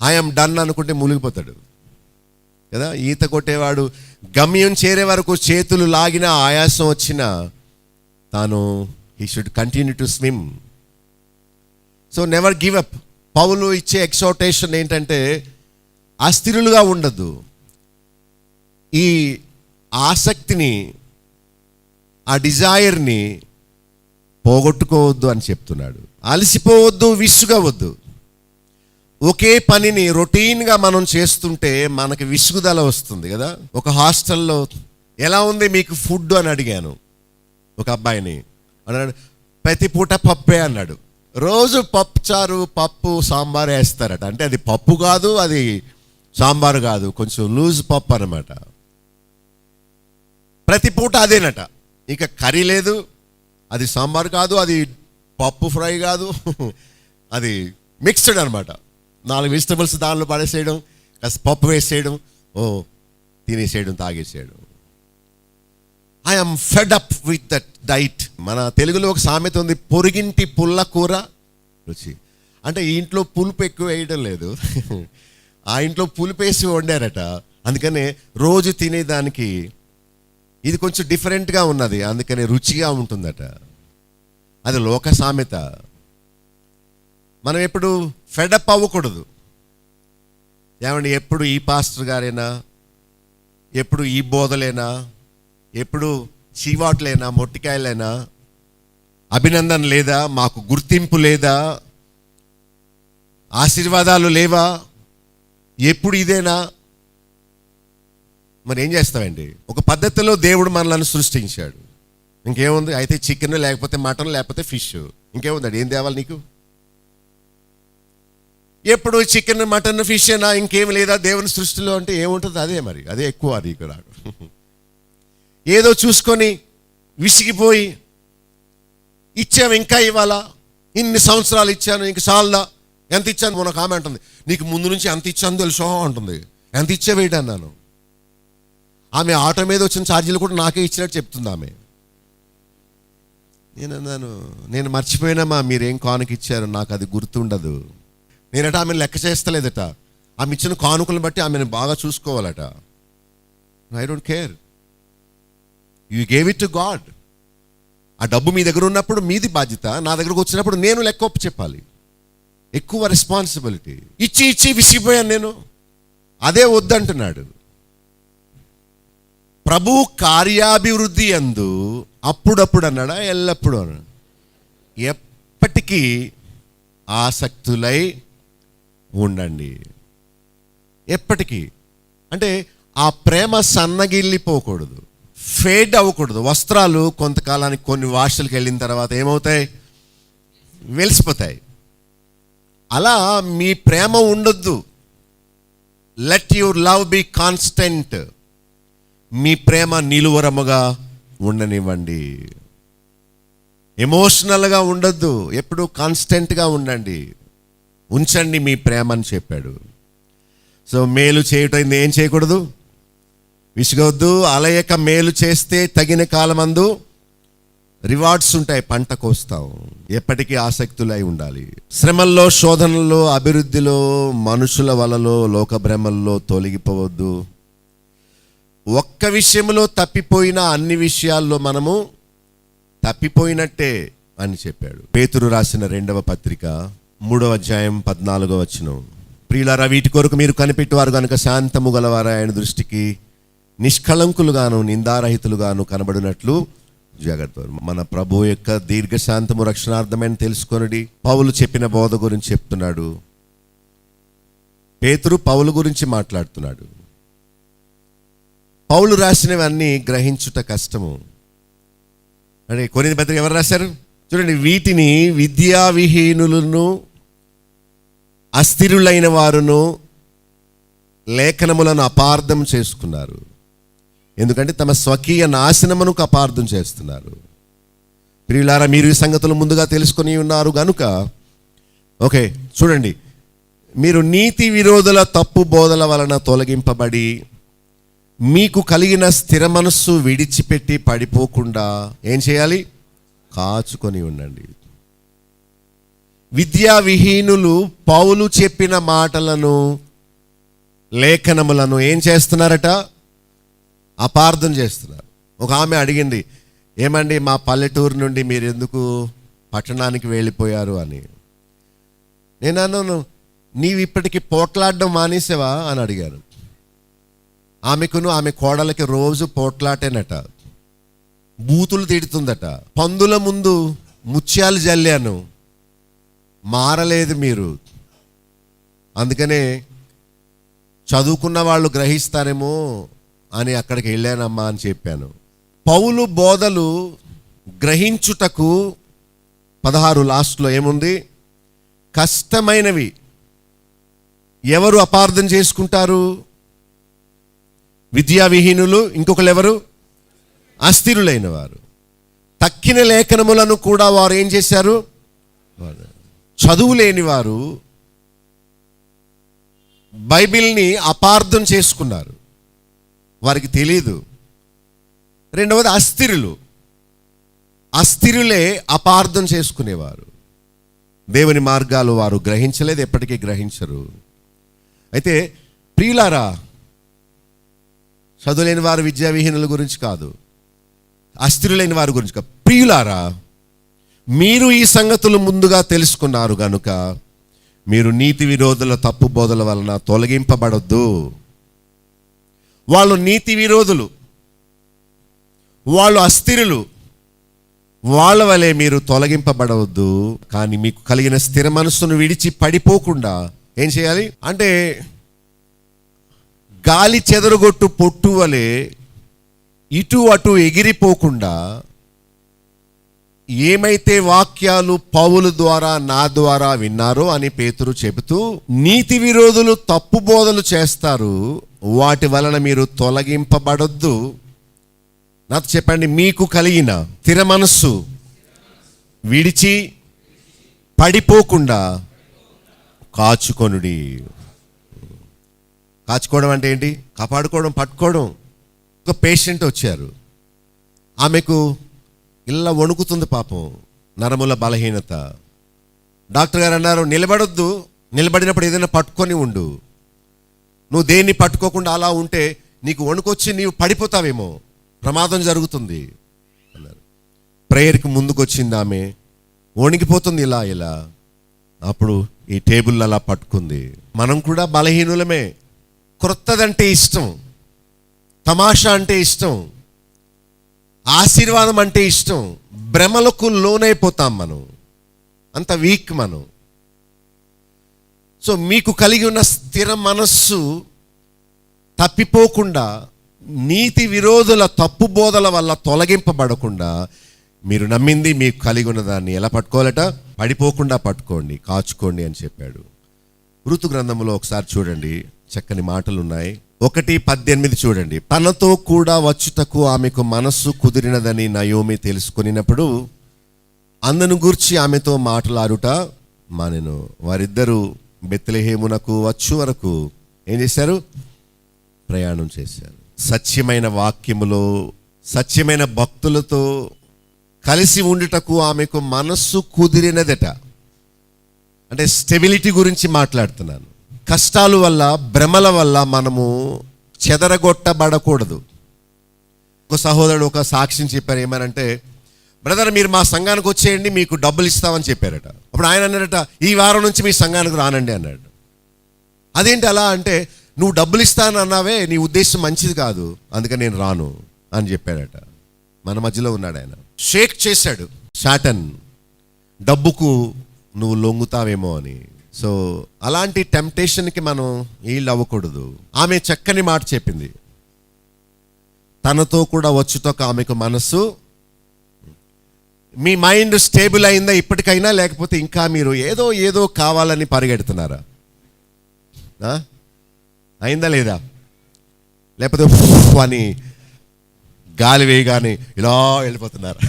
ఐఎమ్ డన్ అనుకుంటే మునిగిపోతాడు కదా. ఈత కొట్టేవాడు గమ్యం చేరే వరకు చేతులు లాగినా ఆయాసం వచ్చినా తాను he should continue to swim. So never give up. Paulu ఇచ్చే ఎక్సోటేషన్ ఏంటంటే అస్థిరులుగా ఉండద్దు. ఈ ఆసక్తిని, ఆ డిజైర్ని పోగొట్టుకోవద్దు అని చెప్తున్నాడు. అలసిపోవద్దు, విసుగవద్దు. ఒకే పనిని రొటీన్గా మనం చేస్తుంటే మనకి విసుగుదల వస్తుంది కదా. ఒక హాస్టల్లో ఎలా ఉంది మీకు ఫుడ్ అని అడిగాను ఒక అబ్బాయిని. అన్నాడు ప్రతి పూట పప్పే అన్నాడు. రోజు పప్పు చారు, పప్పు సాంబార్ వేస్తారట. అంటే అది పప్పు కాదు, అది సాంబారు కాదు, కొంచెం లూజ్ పప్పు అనమాట. ప్రతి పూట అదేనట. ఇక కర్రీ లేదు, అది సాంబార్ కాదు, అది పప్పు ఫ్రై కాదు, అది మిక్స్డ్ అనమాట. 4 వెజిటబుల్స్ దానిలో పడేసేయడం, కాస్త పప్పు వేసేయడం, తినేసేయడం, తాగేసేయడం. I'm fed up with that diet. మన తెలుగులో ఒక సామెత ఉంది, పొరిగింటి పుల్ల కూర రుచి. అంటే ఈ ఇంట్లో పులుపు ఎక్కువ వేయడం లేదు, ఆ ఇంట్లో పులుపు వేసి వండారట. అందుకనే రోజు తినేదానికి ఇది కొంచెం డిఫరెంట్గా ఉన్నది, అందుకని రుచిగా ఉంటుందట. అది లోక సామెత. మనం ఎప్పుడు ఫెడప్ అవ్వకూడదు. ఏమండి ఎప్పుడు ఈ పాస్టర్ గారేనా, ఎప్పుడు ఈ బోధలేనా, ఎప్పుడు చీవాట్లేనా, మొట్టికాయలేనా, అభినందన లేదా, మాకు గుర్తింపు లేదా, ఆశీర్వాదాలు లేవా, ఎప్పుడు ఇదేనా? మరి ఏం చేస్తామండి? ఒక పద్ధతిలో దేవుడు మనల్ని సృష్టించాడు. ఇంకేముంది? అయితే చికెన్, లేకపోతే మటన్, లేకపోతే ఫిష్, ఇంకేముందండి? ఏం తేవాలి నీకు? ఎప్పుడు చికెన్, మటన్, ఫిష్ అయినా, ఇంకేం లేదా దేవుని సృష్టిలో అంటే ఏముంటుంది? అదే మరి, అదే ఎక్కువ. అది ఇక్కడ ఏదో చూసుకొని విసిగిపోయి ఇచ్చాము, ఇంకా ఇవ్వాలా, ఇన్ని సంవత్సరాలు ఇచ్చాను, ఇంక చాలదా, ఎంత ఇచ్చాను? మొన్న కామెంట్ ఉంది, నీకు ముందు నుంచి ఎంత ఇచ్చాను తెలుసో అంటుంది. ఎంత ఇచ్చావేటి అన్నాను. ఆమె ఆటో మీద వచ్చిన ఛార్జీలు కూడా నాకే ఇచ్చినట్టు చెప్తుంది ఆమె. నేను అన్నాను, నేను మర్చిపోయినామా మీరేం కానుక ఇచ్చారు, నాకు అది గుర్తుండదు. నేనట ఆమెను లెక్క చేస్తలేదట. ఆమె ఇచ్చిన కానుకలను బట్టి ఆమెను బాగా చూసుకోవాలట. I don't care, you gave it to God. ఆ డబ్బు మీ దగ్గర ఉన్నప్పుడు మీది బాధ్యత, నా దగ్గరకు వచ్చినప్పుడు నేను లెక్క ఒప్పు చెప్పాలి. ఎక్కువ రెస్పాన్సిబిలిటీ. ఇచ్చి ఇచ్చి విసిగిపోయాను నేను. అదే వద్దంటున్నాడు. ప్రభు కార్యాభివృద్ధి యందు అప్పుడప్పుడు అన్నాడా, ఎల్లప్పుడూ అన్నాడు, ఎప్పటికీ ఆసక్తులై ఉండండి. ఎప్పటికీ అంటే ఆ ప్రేమ సన్నగిల్లిపోకూడదు, ఫేడ్ అవ్వకూడదు. వస్త్రాలు కొంతకాలానికి కొన్ని వాషులకు వెళ్ళిన తర్వాత ఏమవుతాయి? వెలిసిపోతాయి. అలా మీ ప్రేమ ఉండొద్దు. Let your love be constant. మీ ప్రేమ నిలువరముగా ఉండనివ్వండి. ఎమోషనల్గా ఉండొద్దు, ఎప్పుడు కాన్స్టెంట్గా ఉండండి. ఉంచండి మీ ప్రేమ అని చెప్పాడు. సో మేలు చేయటం ఏం చేయకూడదు? విసుగవద్దు. అలయక మేలు చేస్తే తగిన కాలమందు రివార్డ్స్ ఉంటాయి, పంట కోస్తాం. ఎప్పటికీ ఆసక్తులై ఉండాలి. శ్రమల్లో, శోధనల్లో, అభివృద్ధిలో, మనుషుల వలలో, లోక భ్రమల్లో తొలగిపోవద్దు. ఒక్క విషయంలో తప్పిపోయినా అన్ని విషయాల్లో మనము తప్పిపోయినట్టే అని చెప్పాడు. పేతురు రాసిన 2వ పత్రిక 3వ అధ్యాయం 14వ వచనం. ప్రియులారా, వీటి కొరకు మీరు కనిపెట్టువారు కనుక శాంతము గలవారు ఆయన దృష్టికి నిష్కళంకులుగాను నిందారహితులుగాను కనబడినట్లు జాగ్రత్త. మన ప్రభు యొక్క దీర్ఘశాంతము రక్షణార్థమైన తెలుసుకొనుడి. పౌలు చెప్పిన బోధ గురించి చెప్తున్నాడు. పేతురు పౌలు గురించి మాట్లాడుతున్నాడు. పౌలు రాసినవన్నీ గ్రహించుట కష్టము. అంటే కొరింథీ పత్రిక ఎవరు రాశారు చూడండి. వీటిని విద్యా విహీనులను, అస్థిరులైన వారును లేఖనములను అపార్థం చేసుకున్నారు. ఎందుకంటే తమ స్వకీయ నాశనమునకు అపార్థం చేస్తున్నారు. ప్రియులారా, మీరు ఈ సంగతులు ముందుగా తెలుసుకొని ఉన్నారు గనుక ఓకే చూడండి, మీరు నీతి విరోధుల తప్పు బోధల వలన తొలగింపబడి మీకు కలిగిన స్థిర మనస్సు విడిచిపెట్టి పడిపోకుండా ఏం చేయాలి? కాచుకొని ఉండండి. విద్యా విహీనులు పౌలు చెప్పిన మాటలను, లేఖనములను ఏం చేస్తున్నారట? అపార్థం చేస్తున్నారు. ఒక ఆమె అడిగింది, ఏమండి మా పల్లెటూరు నుండి మీరు ఎందుకు పట్టణానికి వెళ్ళిపోయారు అని. నేను అన్నాను, నీవు ఇప్పటికి పోట్లాడడం మానేసావా అని అడిగాను. ఆమెకును ఆమె కోడలకి రోజు పోట్లాటేనట, బూతులు తిడుతుందట. పందుల ముందు ముత్యాలు జల్లాను, మారలేదు మీరు. అందుకనే చదువుకున్న వాళ్ళు గ్రహిస్తారేమో అని అక్కడికి వెళ్ళానమ్మా అని చెప్పాను. పౌలు బోధలు గ్రహించుటకు 16 లాస్ట్లో ఏముంది? కష్టమైనవి. ఎవరు అపార్థం చేసుకుంటారు? విద్యా విహీనులు. ఇంకొకరు ఎవరు? అస్థిరులైన వారు. తక్కిన లేఖనములను కూడా వారు ఏం చేశారు? చదువు లేని వారు బైబిల్ని అపార్థం చేసుకున్నారు, వారికి తెలియదు. రెండవది అస్థిరులు. అస్థిరులే అపార్థం చేసుకునేవారు. దేవుని మార్గాలు వారు గ్రహించలేదు, ఎప్పటికీ గ్రహించరు. అయితే ప్రియులారా, చదువులేని వారు, విద్యా విహీనుల గురించి కాదు, అస్థిరులైన వారి గురించి కాదు. ప్రియులారా, మీరు ఈ సంగతులు ముందుగా తెలుసుకున్నారు గనుక మీరు నీతి విరోధుల తప్పు బోధల వలన తొలగింపబడొద్దు. వాళ్ళు నీతి విరోధులు, వాళ్ళు అస్థిరులు, వాళ్ళ వలె మీరు తొలగింపబడవద్దు. కానీ మీకు కలిగిన స్థిర మనస్సును విడిచి పడిపోకుండా ఏం చేయాలి అంటే, గాలి చెదరగొట్టు పొట్టు వలె ఇటు అటు ఎగిరిపోకుండా ఏమైతే వాక్యాలు పౌలు ద్వారా, నా ద్వారా విన్నారో అని పేతురు చెబుతూ, నీతి విరోధులు తప్పు బోధలు చేస్తారు, వాటి వలన మీరు తొలగింపబడొద్దు. నాతో చెప్పండి, మీకు కలిగిన స్థిర మనస్సు విడిచి పడిపోకుండా కాచుకొనుడి. కాచుకోవడం అంటే ఏంటి? కాపాడుకోవడం, పట్టుకోవడం. ఒక పేషెంట్ వచ్చారు, ఆమెకు ఇలా వణుకుతుంది పాపం, నరముల బలహీనత. డాక్టర్ గారు అన్నారు, నిలబడొద్దు, నిలబడినప్పుడు ఏదైనా పట్టుకొని ఉండు. నువ్వు దేన్ని పట్టుకోకుండా అలా ఉంటే నీకు వణుకొచ్చి నీవు పడిపోతావేమో, ప్రమాదం జరుగుతుంది అన్నారు. ప్రేయర్కి ముందుకు వచ్చింది ఆమె, వణికిపోతుంది ఇలా ఇలా. అప్పుడు ఈ టేబుల్ అలా పట్టుకుంది. మనం కూడా బలహీనులమే. క్రొత్తదంటే ఇష్టం, తమాషా అంటే ఇష్టం, ఆశీర్వాదం అంటే ఇష్టం. భ్రమలకు లోనైపోతాం మనం, అంత వీక్ మనం. సో మీకు కలిగి ఉన్న స్థిర మనస్సు తప్పిపోకుండా, నీతి విరోధుల తప్పు బోధల వల్ల తొలగింపబడకుండా, మీరు నమ్మింది మీకు కలిగి ఉన్న దాన్ని ఎలా పట్టుకోవాలట? పడిపోకుండా పట్టుకోండి, కాచుకోండి అని చెప్పాడు. ఋతు గ్రంథంలో ఒకసారి చూడండి, చక్కని మాటలు ఉన్నాయి. 1:18 చూడండి. తనతో కూడా వచ్చుటకు ఆమెకు మనస్సు కుదిరినదని నయోమి తెలుసుకొనినప్పుడు అందును గూర్చి ఆమెతో మాటలాడుట మానెను. వారిద్దరూ బెత్లెహేమునకు వచ్చు వరకు ఏం చేశారు? ప్రయాణం చేశారు. సత్యమైన వాక్యములో, సత్యమైన భక్తులతో కలిసి ఉండుటకు ఆమెకు మనస్సు కుదిరినదట. అంటే స్టెబిలిటీ గురించి మాట్లాడుతున్నాను. కష్టాల వల్ల, భ్రమల వల్ల మనము చెదరగొట్టబడకూడదు. ఒక సహోదరుడు ఒక సాక్ష్యం చెప్పారు. ఏమనంటే, బ్రదర్ మీరు మా సంఘానికి వచ్చేయండి, మీకు డబ్బులు ఇస్తామని చెప్పారట. అప్పుడు ఆయన అన్నారట, ఈ వారం నుంచి మీ సంఘానికి రానండి అన్నాడు. అదేంటి అలా అంటే, నువ్వు డబ్బులు ఇస్తానన్నావే, నీ ఉద్దేశం మంచిది కాదు, అందుకని నేను రాను అని చెప్పాడట. మన మధ్యలో ఉన్నాడు ఆయన. షేక్ చేశాడు శాటన్, డబ్బుకు నువ్వు లొంగుతావేమో అని. సో అలాంటి టెంప్టేషన్కి మనం ఈల్డ్ అవ్వకూడదు. ఆమె చక్కని మాట చెప్పింది, తనతో కూడా వచ్చుటకు ఆమెకు మనస్సు. మీ మైండ్ స్టేబుల్ అయిందా ఇప్పటికైనా, లేకపోతే ఇంకా మీరు ఏదో ఏదో కావాలని పరిగెడుతున్నారా? అయిందా లేదా? లేకపోతే అని గాలి వేయగానే ఇలా వెళ్ళిపోతున్నారు.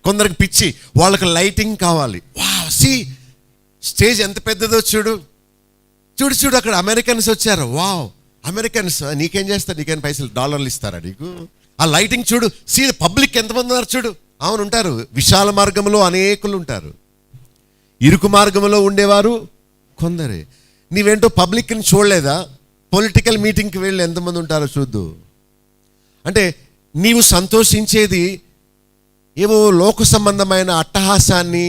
కొందరికి పిచ్చి, వాళ్ళకి లైటింగ్ కావాలి. వావ్, సి స్టేజ్ ఎంత పెద్దదో చూడు చూడు చూడు, అక్కడ అమెరికన్స్ వచ్చారు. వావ్, అమెరికన్స్, నీకేం చేస్తారు? నీకేం పైసలు డాలర్లు ఇస్తారా నీకు? ఆ లైటింగ్ చూడు, సీ పబ్లిక్ ఎంతమంది ఉన్నారు చూడు. అవును ఉంటారు, విశాల మార్గంలో అనేకులు ఉంటారు, ఇరుకు మార్గంలో ఉండేవారు కొందరే. నీవేంటో పబ్లిక్ని చూడలేదా? పొలిటికల్ మీటింగ్కి వెళ్ళి ఎంతమంది ఉంటారో చూద్దు. అంటే నీవు సంతోషించేది ఏవో లోక సంబంధమైన అట్టహాసాన్ని,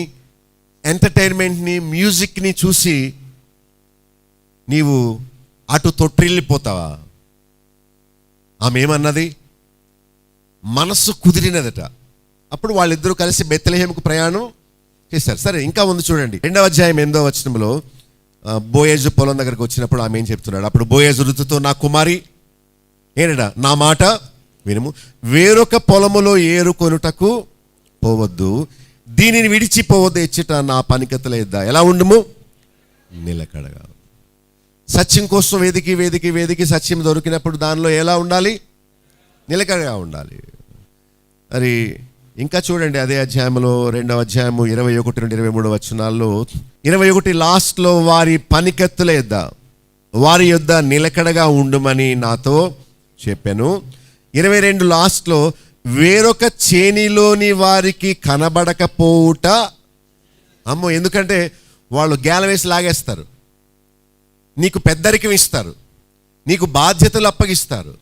ఎంటర్టైన్మెంట్ని, మ్యూజిక్ని చూసి నీవు అటు తొట్టిల్లిపోతావా? ఆమె ఏమన్నది? మనస్సు కుదిరినదట. అప్పుడు వాళ్ళిద్దరూ కలిసి బెత్లెహేముకు ప్రయాణం చేశారు. సరే, ఇంకా ఉంది చూడండి. 2వ అధ్యాయం 8వ వచనంలో బోయేజు పొలం దగ్గరికి వచ్చినప్పుడు ఆమె ఏం చెప్తున్నాడు? అప్పుడు బోయేజు రుతుతో, నా కుమారి ఏంటా, నా మాట వినుము, వేరొక పొలములో ఏరుకొనుటకు పోవద్దు, దీనిని విడిచిపోవద్దు, ఇచ్చట నా పనికత్తలేద్దా. ఎలా ఉండుము? నిలకడగా. సత్యం కోసం వెదికి వెదికి వెదికి సత్యం దొరికినప్పుడు దానిలో ఎలా ఉండాలి? నిలకడగా ఉండాలి. మరి ఇంకా చూడండి, అదే అధ్యాయంలో 2వ అధ్యాయము 21 నుండి 23 వచనాల్లో, 21 లాస్ట్లో, వారి పనికత్తుల యొద్ద, వారి యొద్ద నిలకడగా ఉండుమని నాతో చెప్పాను. 22 లాస్ట్లో, వేరొక చేనిలోని వారికి కనబడకపోవుట. అమ్మో, ఎందుకంటే వాళ్ళు గేలం వేసి లాగేస్తారు, నీకు పెద్దరికం ఇస్తారు, నీకు బాధ్యతలు అప్పగిస్తారు.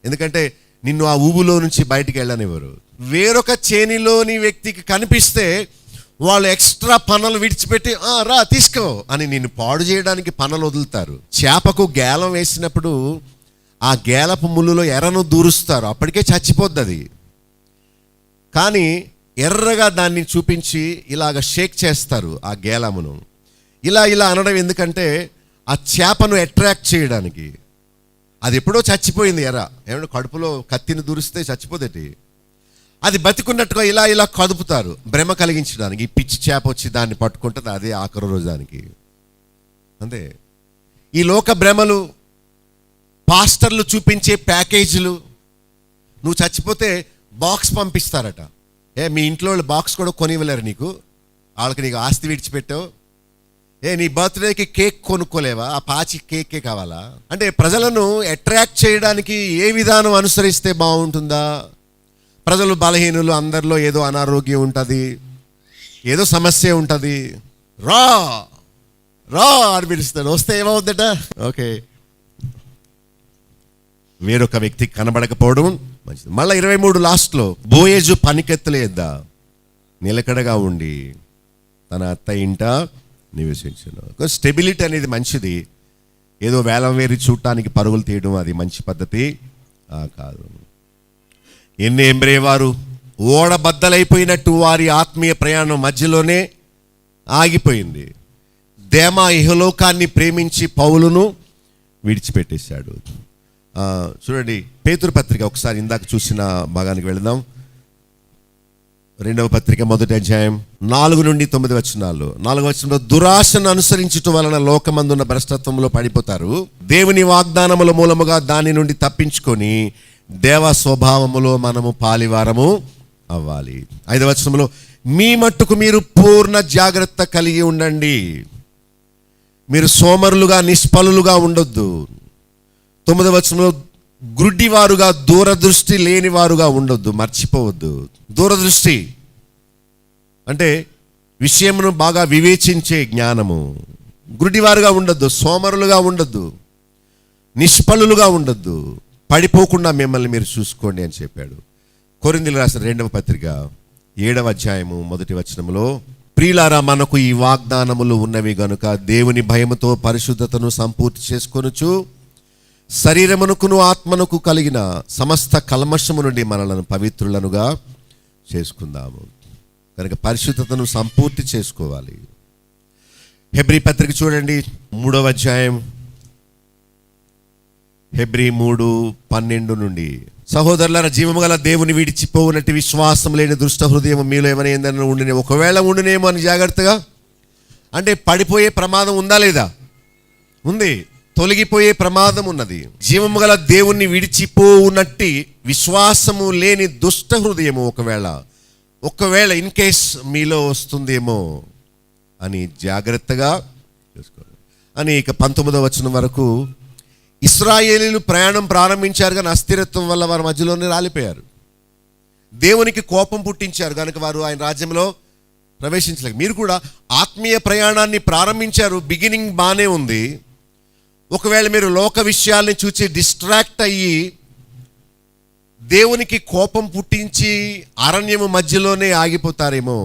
ఎందుకంటే నిన్ను ఆ ఊబులో నుంచి బయటికి వెళ్ళనివ్వరు. వేరొక చేనిలోని వ్యక్తికి కనిపిస్తే వాళ్ళు ఎక్స్ట్రా పనులు విడిచిపెట్టి, రా తీసుకో అని నిన్ను పాడు చేయడానికి పనులు వదులుతారు. చేపకు గేలం వేసినప్పుడు ఆ గేలపు ముళ్ళులో ఎర్రను దూరుస్తారు, అప్పటికే చచ్చిపోద్ది అది. కానీ ఎర్రగా దాన్ని చూపించి ఇలాగ షేక్ చేస్తారు ఆ గేలమును. ఇలా ఇలా అనడం ఎందుకంటే ఆ చేపను అట్రాక్ట్ చేయడానికి. అది ఎప్పుడో చచ్చిపోయింది ఎర్ర, ఏమంటే కడుపులో కత్తిని దూరిస్తే చచ్చిపోదేటి, అది బతికున్నట్టుగా ఇలా ఇలా కదుపుతారు భ్రమ కలిగించడానికి. ఈ పిచ్చి చేప వచ్చి దాన్ని పట్టుకుంటుంది, అదే ఆఖరి రోజు దానికి. అంతే. ఈ లోక భ్రమలు, పాస్టర్లు చూపించే ప్యాకేజీలు, నువ్వు చచ్చిపోతే బాక్స్ పంపిస్తారట. మీ ఇంట్లో వాళ్ళు బాక్స్ కూడా కొనివ్వలేరు నీకు, వాళ్ళకి నీకు ఆస్తి విడిచిపెట్టావు. నీ బర్త్డేకి కేక్ కొనుక్కోలేవా? ఆ పాచి కేకే కావాలా? అంటే ప్రజలను అట్రాక్ట్ చేయడానికి ఏ విధానం అనుసరిస్తే బాగుంటుందా? ప్రజలు బలహీనులు, అందరిలో ఏదో అనారోగ్యం ఉంటుంది, ఏదో సమస్య ఉంటుంది, రా రా అని పిలుస్తాడు. వస్తే ఏమవుద్దట? ఓకే, వేరొక వ్యక్తికి కనబడకపోవడం మంచిది. మళ్ళీ 23 లాస్ట్లో, బోయేజు పనికెత్తలేద్దా, నిలకడగా ఉండి తన అత్త ఇంట నివసించును. స్టెబిలిటీ అనేది మంచిది. ఏదో వేలం వేరి చూడటానికి పరుగులు తీయడం అది మంచి పద్ధతి కాదు. ఎన్ని ఎంబ్రేవారు ఓడ బద్దలైపోయినట్టు వారి ఆత్మీయ ప్రయాణం మధ్యలోనే ఆగిపోయింది. దేమా ఇహలోకాన్ని ప్రేమించి పౌలును విడిచిపెట్టేశాడు. చూడండి, పేతురు పత్రిక ఒకసారి ఇందాక చూసిన భాగానికి వెళదాం. 2వ పత్రిక 1వ అధ్యాయం 4 నుండి 9 వచనాలు. 4వ వచనంలో, దురాశను అనుసరించటం వలన లోకమందున్న భ్రష్టత్వంలో పడిపోతారు, దేవుని వాగ్దానముల మూలముగా దాని నుండి తప్పించుకొని దేవ స్వభావములో మనము పాలివారము అవ్వాలి. 5వ వచనంలో, మీ మట్టుకు మీరు పూర్ణ జాగ్రత్త కలిగి ఉండండి, మీరు సోమరులుగా నిష్ఫలులుగా ఉండొద్దు. 9వ వచనంలో, గుడ్డివారుగా, దూరదృష్టి లేనివారుగా ఉండొద్దు. మర్చిపోవద్దు, దూరదృష్టి అంటే విషయమును బాగా వివేచించే జ్ఞానము. గుడ్డివారుగా ఉండొద్దు, సోమరులుగా ఉండొద్దు, నిష్ఫలులుగా ఉండొద్దు, పడిపోకుండా మిమ్మల్ని మీరు చూసుకోండి అని చెప్పాడు. కొరింథీయులకు రాసిన 2వ పత్రిక 7వ అధ్యాయము 1వ వచనములో, ప్రియులారా, మనకు ఈ వాగ్దానములు ఉన్నవి గనుక దేవుని భయముతో పరిశుద్ధతను సంపూర్తి చేసుకొనుచు శరీరమునకును ఆత్మనుకు కలిగిన సమస్త కల్మషము నుండి మనలను పవిత్రులనుగా చేసుకుందాము. కనుక పరిశుద్ధతను సంపూర్తి చేసుకోవాలి. హెబ్రీ పత్రిక చూడండి, 3వ అధ్యాయం, హెబ్రీ 3:12 నుండి, సహోదరులారా, జీవము గల దేవుని విడిచిపోవునట్టి విశ్వాసం లేని దుష్ట హృదయం మీలో ఏమైనా ఏందని ఉండినే, ఒకవేళ ఉండినేమో అని జాగ్రత్తగా. అంటే పడిపోయే ప్రమాదం ఉందా లేదా? ఉంది. తొలగిపోయే ప్రమాదం ఉన్నది. జీవము గల దేవుణ్ణి విడిచిపోవునట్టి విశ్వాసము లేని దుష్ట హృదయము ఒకవేళ ఇన్ కేస్ మీలో వస్తుందేమో అని జాగ్రత్తగా చూసుకోవాలి అని. ఇక 19వ వచనం వరకు, ఇశ్రాయేలీలు ప్రయాణం ప్రారంభించారు కానీ అస్థిరత్వం వల్ల వారి మధ్యలోనే రాలిపోయారు. దేవునికి కోపం పుట్టించారు కనుక వారు ఆయన రాజ్యంలో ప్రవేశించలేక. మీరు కూడా ఆత్మీయ ప్రయాణాన్ని ప్రారంభించారు, బిగినింగ్ బాగానే ఉంది. ఒకవేళ మీరు లోక విషయాల్ని చూసి డిస్ట్రాక్ట్ అయ్యి దేవునికి కోపం పుట్టించి అరణ్యము మధ్యలోనే ఆగిపోతారేమో.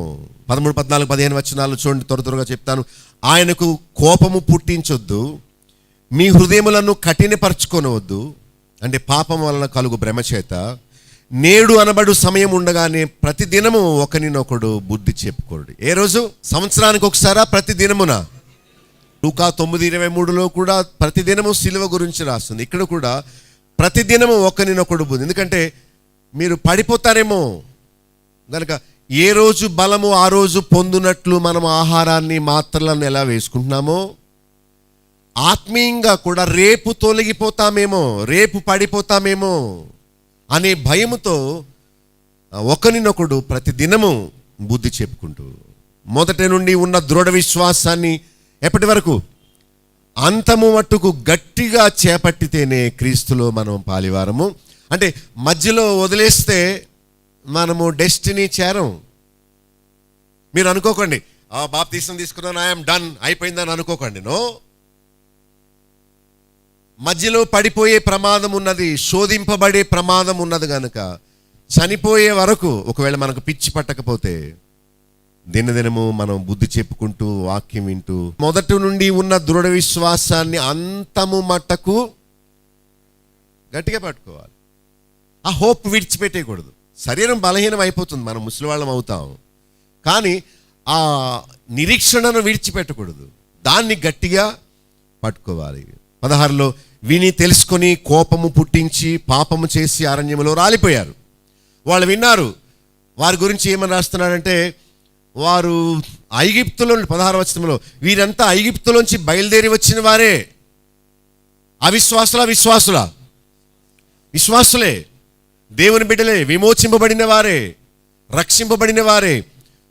13, 14, 15 వచనాలు చూడండి, త్వరగా చెప్తాను. ఆయనకు కోపము పుట్టించొద్దు, మీ హృదయములను కఠినపరచుకొనవద్దు, అంటే పాపం వలన కలుగు భ్రమ చేత నేడు అనబడు సమయం ఉండగానే ప్రతి దినము ఒకరినొకడు బుద్ధి చెప్పుకోండి. ఏ రోజు? సంవత్సరానికి ఒకసారా? ప్రతి దినమున? లూకా 9:23లో కూడా ప్రతి దినము సిలువ గురించి రాస్తుంది. ఇక్కడ కూడా ప్రతి దినము ఒకరినొకడు బుద్ధి. ఎందుకంటే మీరు పడిపోతారేమో కనుక ఏ రోజు బలము ఆ రోజు పొందునట్లు మనం ఆహారాన్ని, మాత్రలను ఎలా వేసుకుంటున్నామో ఆత్మీయంగా కూడా రేపు తొలగిపోతామేమో, రేపు పడిపోతామేమో అనే భయముతో ఒకరినొకడు ప్రతి దినము బుద్ధి చెప్పుకుంటూ మొదటి నుండి ఉన్న దృఢ విశ్వాసాన్ని ఎప్పటి వరకు? అంతము మట్టుకు గట్టిగా చేపట్టితేనే క్రీస్తులో మనం పాలివారము. అంటే మధ్యలో వదిలేస్తే మనము డెస్టినీ చేరం. మీరు అనుకోకండి, బాప్తీసం తీసుకున్నాను, ఐఎమ్ డన్, అయిపోయిందని అనుకోకండి. నో, మధ్యలో పడిపోయే ప్రమాదం ఉన్నది, శోధింపబడే ప్రమాదం ఉన్నది. కనుక చనిపోయే వరకు ఒకవేళ మనకు పిచ్చి పట్టకపోతే దినదినము మనం బుద్ధి చెప్పుకుంటూ వాక్యం వింటూ మొదటి నుండి ఉన్న దృఢ విశ్వాసాన్ని అంతము మట్టకు గట్టిగా పట్టుకోవాలి. ఆ హోప్ విడిచిపెట్టేయకూడదు. శరీరం బలహీనం అయిపోతుంది, మనం ముసలివాళ్ళం అవుతాం, కానీ ఆ నిరీక్షణను విడిచిపెట్టకూడదు, దాన్ని గట్టిగా పట్టుకోవాలి. 16లో, విని తెలుసుకొని కోపము పుట్టించి పాపము చేసి అరణ్యములో రాలిపోయారు. వాళ్ళు విన్నారు. వారి గురించి ఏమని రాస్తున్నాడంటే, వారు ఐగుప్తులో, 16వ వచనంలో, వీరంతా ఐగుప్తులోంచి బయలుదేరి వచ్చిన వారే. విశ్వాసులే, దేవుని బిడ్డలే, విమోచింపబడిన వారే, రక్షింపబడిన వారే.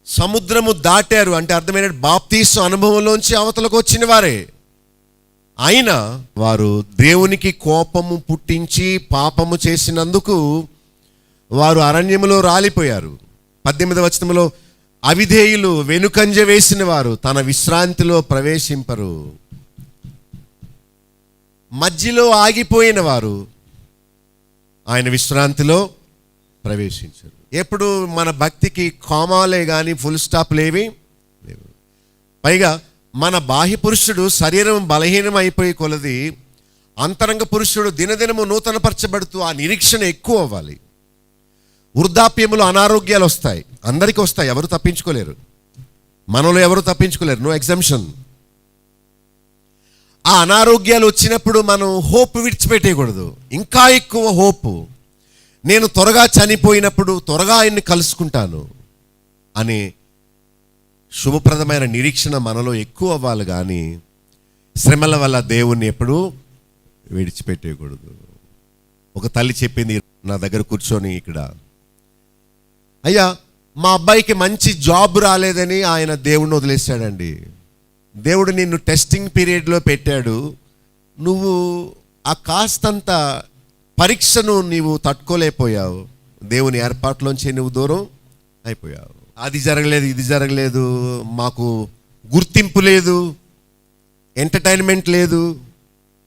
సముద్రము దాటారు అంటే అర్థమైన బాప్తీసు అనుభవంలోంచి అవతలకు వచ్చిన వారే. అయినా వారు దేవునికి కోపము పుట్టించి పాపము చేసినందుకు వారు అరణ్యములో రాలిపోయారు. 18వ వచనంలో, అవిధేయులు, వెనుకంజ వేసిన వారు తన విశ్రాంతిలో ప్రవేశింపరు. మధ్యలో ఆగిపోయిన వారు ఆయన విశ్రాంతిలో ప్రవేశించరు. ఎప్పుడు మన భక్తికి కామాలే కానీ ఫుల్ స్టాప్ లేవు. పైగా మన బాహ్య పురుషుడు శరీరం బలహీనం అయిపోయి కొలది అంతరంగ పురుషుడు దినదినము నూతనపరచబడుతూ ఆ నిరీక్షణ ఎక్కువ అవ్వాలి. వృద్ధాప్యములు, అనారోగ్యాలు వస్తాయి, అందరికీ వస్తాయి, ఎవరు తప్పించుకోలేరు, మనలో ఎవరు తప్పించుకోలేరు, నో ఎగ్జంప్షన్. ఆ అనారోగ్యాలు వచ్చినప్పుడు మనం హోప్ విడిచిపెట్టేయకూడదు, ఇంకా ఎక్కువ హోప్. నేను త్వరగా చనిపోయినప్పుడు త్వరగా ఆయన్ని కలుసుకుంటాను అనే శుభప్రదమైన నిరీక్షణ మనలో ఎక్కువ అవ్వాలి. కానీ శ్రమల వల్ల దేవుణ్ణి ఎప్పుడూ విడిచిపెట్టేయకూడదు. ఒక తల్లి చెప్పింది నా దగ్గర కూర్చొని, ఇక్కడ, అయ్యా మా అబ్బాయికి మంచి జాబ్ రాలేదని ఆయన దేవుణ్ణి వదిలేశాడండి. దేవుడు నిన్ను టెస్టింగ్ పీరియడ్లో పెట్టాడు, నువ్వు ఆ కాస్తంత పరీక్షను నీవు తట్టుకోలేకపోయావు, దేవుని ఏర్పాట్లోంచి నువ్వు దూరం అయిపోయావు. అది జరగలేదు, ఇది జరగలేదు, మాకు గుర్తింపు లేదు, ఎంటర్టైన్మెంట్ లేదు,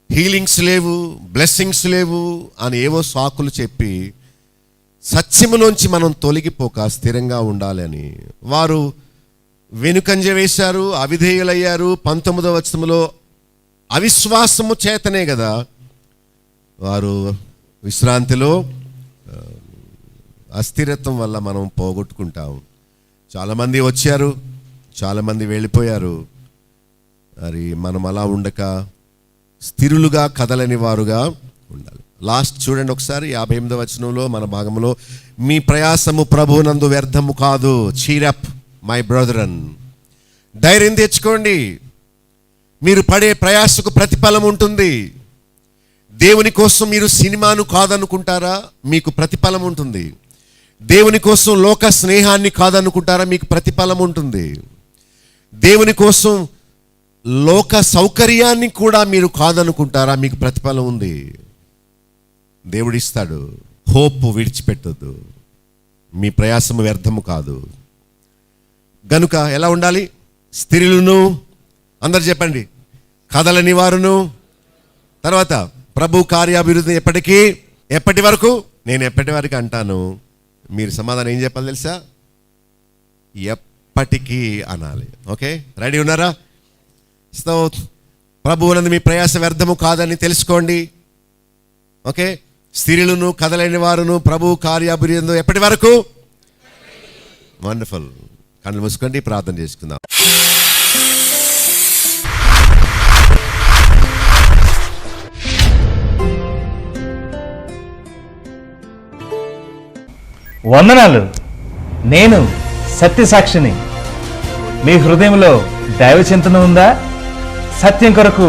హీలింగ్స్ లేవు, బ్లెస్సింగ్స్ లేవు అని ఏవో సాకులు చెప్పి సత్యములోంచి మనం తొలగిపోక స్థిరంగా ఉండాలని వారు వెనుకంజ వేశారు, అవిధేయులయ్యారు. 19వ వచనంలో అవిశ్వాసము చేతనే కదా వారు విశ్రాంతిలో అస్థిరత్వం వల్ల మనం పోగొట్టుకుంటాం. చాలామంది వచ్చారు, చాలామంది వెళ్ళిపోయారు. మరి మనం అలా ఉండక స్థిరులుగా కదలని వారుగా ఉండాలి. లాస్ట్ చూడండి ఒకసారి 58వ వచనంలో మన భాగంలో, మీ ప్రయాసము ప్రభువునందు వ్యర్థము కాదు. చీరప్ మై బ్రదరన్, ధైర్యం తెచ్చుకోండి. మీరు పడే ప్రయాసకు ప్రతిఫలం ఉంటుంది. దేవుని కోసం మీరు సినిమాను కాదనుకుంటారా, మీకు ప్రతిఫలం ఉంటుంది. దేవుని కోసం లోక స్నేహాన్ని కాదనుకుంటారా, మీకు ప్రతిఫలం ఉంటుంది. దేవుని కోసం లోక సౌకర్యాన్ని కూడా మీరు కాదనుకుంటారా, మీకు ప్రతిఫలం ఉంది. దేవుడిస్తాడు. హోప్ విడిచిపెట్టొద్దు. మీ ప్రయాసము వ్యర్థము కాదు. గనుక ఎలా ఉండాలి? స్థిరులను, అందరు చెప్పండి, కదలని వారును. తర్వాత ప్రభు కార్యాభివృద్ధి ఎప్పటి వరకు? నేను ఎప్పటి వరకు అంటాను, మీరు సమాధానం ఏం చెప్పాలి తెలుసా? ఎప్పటికీ అనాలి. ఓకే, రెడీ ఉన్నారా? సో ప్రభువునందు మీ ప్రయాస వ్యర్థము కాదని తెలుసుకోండి. ఓకే, స్థిరులను, కదలని వారును ప్రభు కార్యాభివృద్ధి ఎప్పటి వరకు? వండర్ఫుల్. కళ్ళు మూసుకోండి, ప్రార్థన చేసుకుందాం. వందనాలు. నేను సత్యసాక్షిని. మీ హృదయంలో దైవచింతన ఉందా? సత్యం కొరకు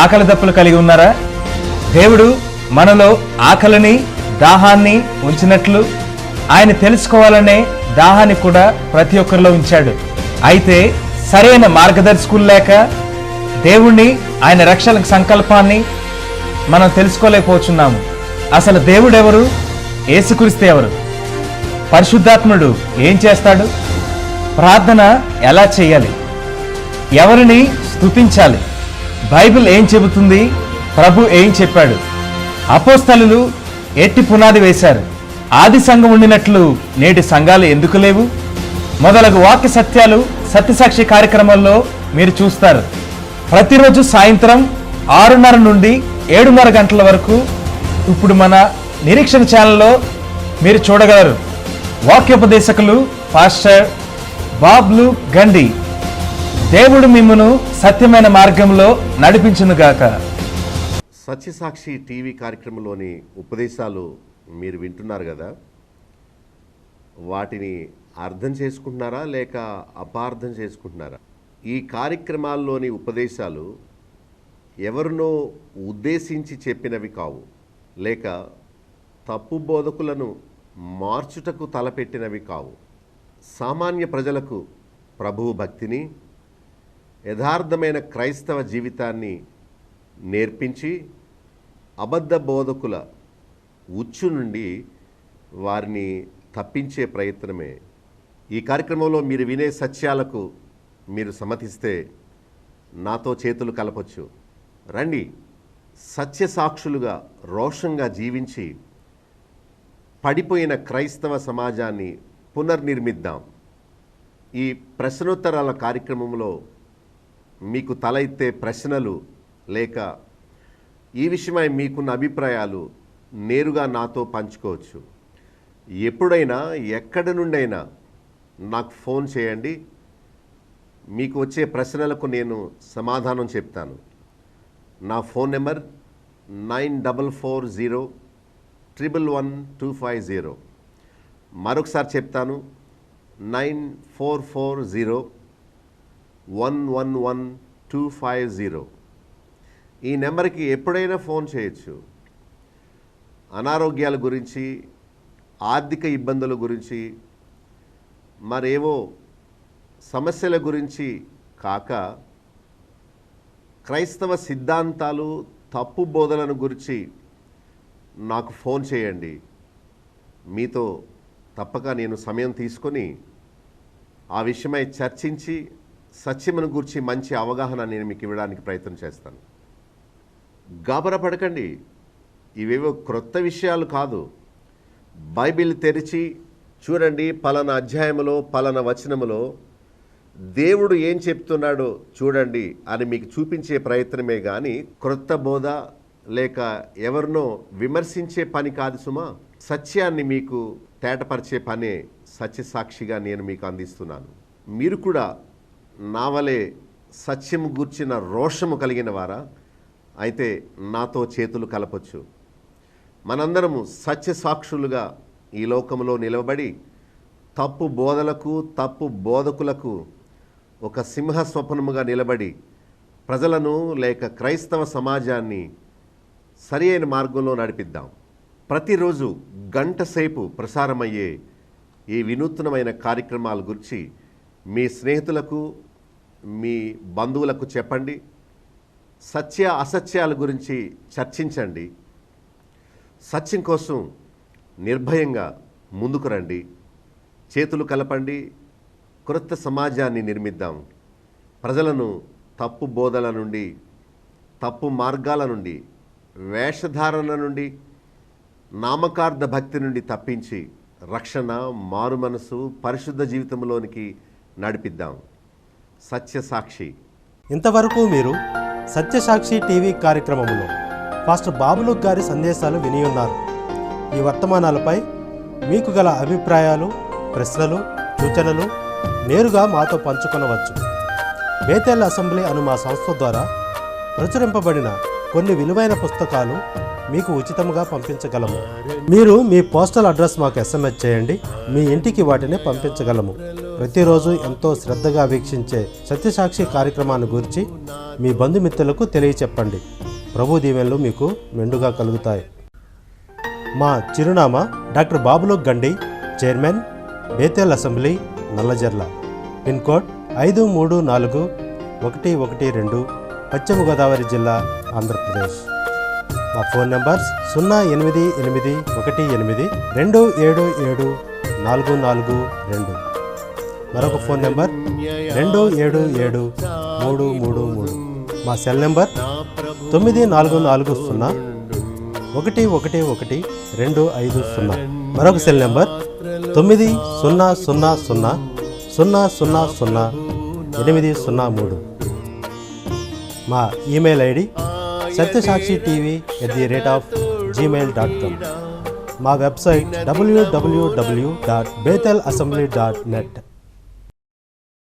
ఆకలి దప్పులు కలిగి ఉన్నారా? దేవుడు మనలో ఆకలిని, దాహాన్ని ఉంచినట్లు ఆయన తెలుసుకోవాలనే దాహాన్ని కూడా ప్రతి ఒక్కరిలో ఉంచాడు. అయితే సరైన మార్గదర్శకులు లేక దేవుణ్ణి, ఆయన రక్షణ సంకల్పాన్ని మనం తెలుసుకోలేకపోతున్నాము. అసలు దేవుడెవరు? యేసుక్రీస్తు ఎవరు? పరిశుద్ధాత్ముడు ఏం చేస్తాడు? ప్రార్థన ఎలా చేయాలి? ఎవరిని స్తుతించాలి? బైబిల్ ఏం చెబుతుంది? ప్రభు ఏం చెప్పాడు? అపోస్తలులు ఎట్టి పునాది వేశారు? ఆది సంఘం ఉండినట్లు నేటి సంఘాలు ఎందుకు లేవు? మొదలగు వాక్య సత్యాలు సత్యసాక్షి కార్యక్రమంలో మీరు చూస్తారు. ప్రతిరోజు సాయంత్రం 6:30 నుండి 7:30 గంటల వరకు ఇప్పుడు మన నిరీక్షణ ఛానల్లో మీరు చూడగలరు. వాక్యోపదేశకులు పాస్టర్ బాబ్లు గండి. దేవుడు మిమ్మును సత్యమైన మార్గంలో నడిపించునుగాక. సత్యసాక్షి టీవీ కార్యక్రమంలోని ఉపదేశాలు మీరు వింటున్నారు కదా, వాటిని అర్థం చేసుకుంటున్నారా లేక అపార్థం చేసుకుంటున్నారా? ఈ కార్యక్రమాల్లోని ఉపదేశాలు ఎవరినో ఉద్దేశించి చెప్పినవి కావు, లేక తప్పు బోధకులను మార్చుటకు తలపెట్టినవి కావు. సామాన్య ప్రజలకు ప్రభువు భక్తిని, యథార్థమైన క్రైస్తవ జీవితాన్ని నేర్పించి అబద్ధ బోధకుల ఉచ్చు నుండి వారిని తప్పించే ప్రయత్నమే. ఈ కార్యక్రమంలో మీరు వినే సత్యాలకు మీరు సమ్మతిస్తే నాతో చేతులు కలపొచ్చు. రండి, సత్యసాక్షులుగా రోషంగా జీవించి పడిపోయిన క్రైస్తవ సమాజాన్ని పునర్నిర్మిద్దాం. ఈ ప్రశ్నోత్తరాల కార్యక్రమంలో మీకు తల ఎత్తే ప్రశ్నలు లేక ఈ విషయమై మీకున్న అభిప్రాయాలు నేరుగా నాతో పంచుకోవచ్చు. ఎప్పుడైనా ఎక్కడి నుండైనా నాకు ఫోన్ చేయండి. మీకు వచ్చే ప్రశ్నలకు నేను సమాధానం చెప్తాను. నా ఫోన్ నెంబర్ 9440111250. మరొకసారి చెప్తాను, 9440111250. ఈ నెంబర్కి ఎప్పుడైనా ఫోన్ చేయొచ్చు. అనారోగ్యాల గురించి, ఆర్థిక ఇబ్బందుల గురించి, మరేవో సమస్యల గురించి కాక క్రైస్తవ సిద్ధాంతాలు, తప్పు బోధలను గురించి నాకు ఫోన్ చేయండి. మీతో తప్పక నేను సమయం తీసుకొని ఆ విషయమై చర్చించి సత్యమును గూర్చి మంచి అవగాహన నేను మీకు ఇవ్వడానికి ప్రయత్నం చేస్తాను. గాబరపడకండి, ఇవేవో క్రొత్త విషయాలు కాదు. బైబిల్ తెరిచి చూడండి, పలానా అధ్యాయములో పలానా వచనములో దేవుడు ఏం చెప్తున్నాడో చూడండి అని మీకు చూపించే ప్రయత్నమే కానీ క్రొత్త బోధ లేక ఎవరినో విమర్శించే పని కాదు సుమా. సత్యాన్ని మీకు తేటపరిచే పనే సత్యసాక్షిగా నేను మీకు అందిస్తున్నాను. మీరు కూడా నా వలె సత్యము గూర్చిన రోషము కలిగిన వారా అయితే నాతో చేతులు కలపొచ్చు. మనందరము సత్యసాక్షులుగా ఈ లోకంలో నిలబడి తప్పు బోధలకు తప్పు బోధకులకు ఒక సింహ స్వప్నముగా నిలబడి ప్రజలను లేక క్రైస్తవ సమాజాన్ని సరి అయిన మార్గంలో నడిపిద్దాం. ప్రతిరోజు గంట సేపు ప్రసారమయ్యే ఈ వినూత్నమైన కార్యక్రమాల గురించి మీ స్నేహితులకు మీ బంధువులకు చెప్పండి. సత్య అసత్యాల గురించి చర్చించండి. సత్యం కోసం నిర్భయంగా ముందుకు రండి. చేతులు కలపండి. క్రొత్త సమాజాన్ని నిర్మిద్దాం. ప్రజలను తప్పు బోధల నుండి, తప్పు మార్గాల నుండి, వేషధారణ నుండి, నామకార్థ భక్తి నుండి తప్పించి రక్షణ, మారు మనసు, పరిశుద్ధ జీవితంలోనికి నడిపిద్దాం. సత్యసాక్షి. ఇంతవరకు మీరు సత్యసాక్షి టీవీ కార్యక్రమంలో పాస్టర్ బాబులుక్ గారి సందేశాలు విని ఉన్నారు. ఈ వర్తమానాలపై మీకు గల అభిప్రాయాలు, ప్రశ్నలు, సూచనలు నేరుగా మాతో పంచుకొనవచ్చు. బేతేల్ అసెంబ్లీ అను మా సంస్థ ద్వారా ప్రచురింపబడిన కొన్ని విలువైన పుస్తకాలు మీకు ఉచితంగా పంపించగలము. మీరు మీ పోస్టల్ అడ్రస్ మాకు SMS చేయండి, మీ ఇంటికి వాటిని పంపించగలము. ప్రతిరోజు ఎంతో శ్రద్ధగా వీక్షించే సత్యసాక్షి కార్యక్రమాన్ని గురించి మీ బంధుమిత్రులకు తెలియచెప్పండి. ప్రభు దీవెనలు మీకు మెండుగా కలుగుతాయి. మా చిరునామా డాక్టర్ బాబులుక్ గండి, chairman, Bethel assembly, Nallajerla. Pin code 534112, పశ్చిమ గోదావరి జిల్లా, ఆంధ్రప్రదేశ్. మా ఫోన్ నెంబర్స్ 08818277442. మరొక ఫోన్ నెంబర్ 277333. మా సెల్ నెంబర్ 9440111250. మరొక సెల్ నెంబర్ 9000000803. మా ఈమెయిల్ ఐడి satysakshiTV@gmail.com. మా వెబ్సైట్ www.bethelassembly.net.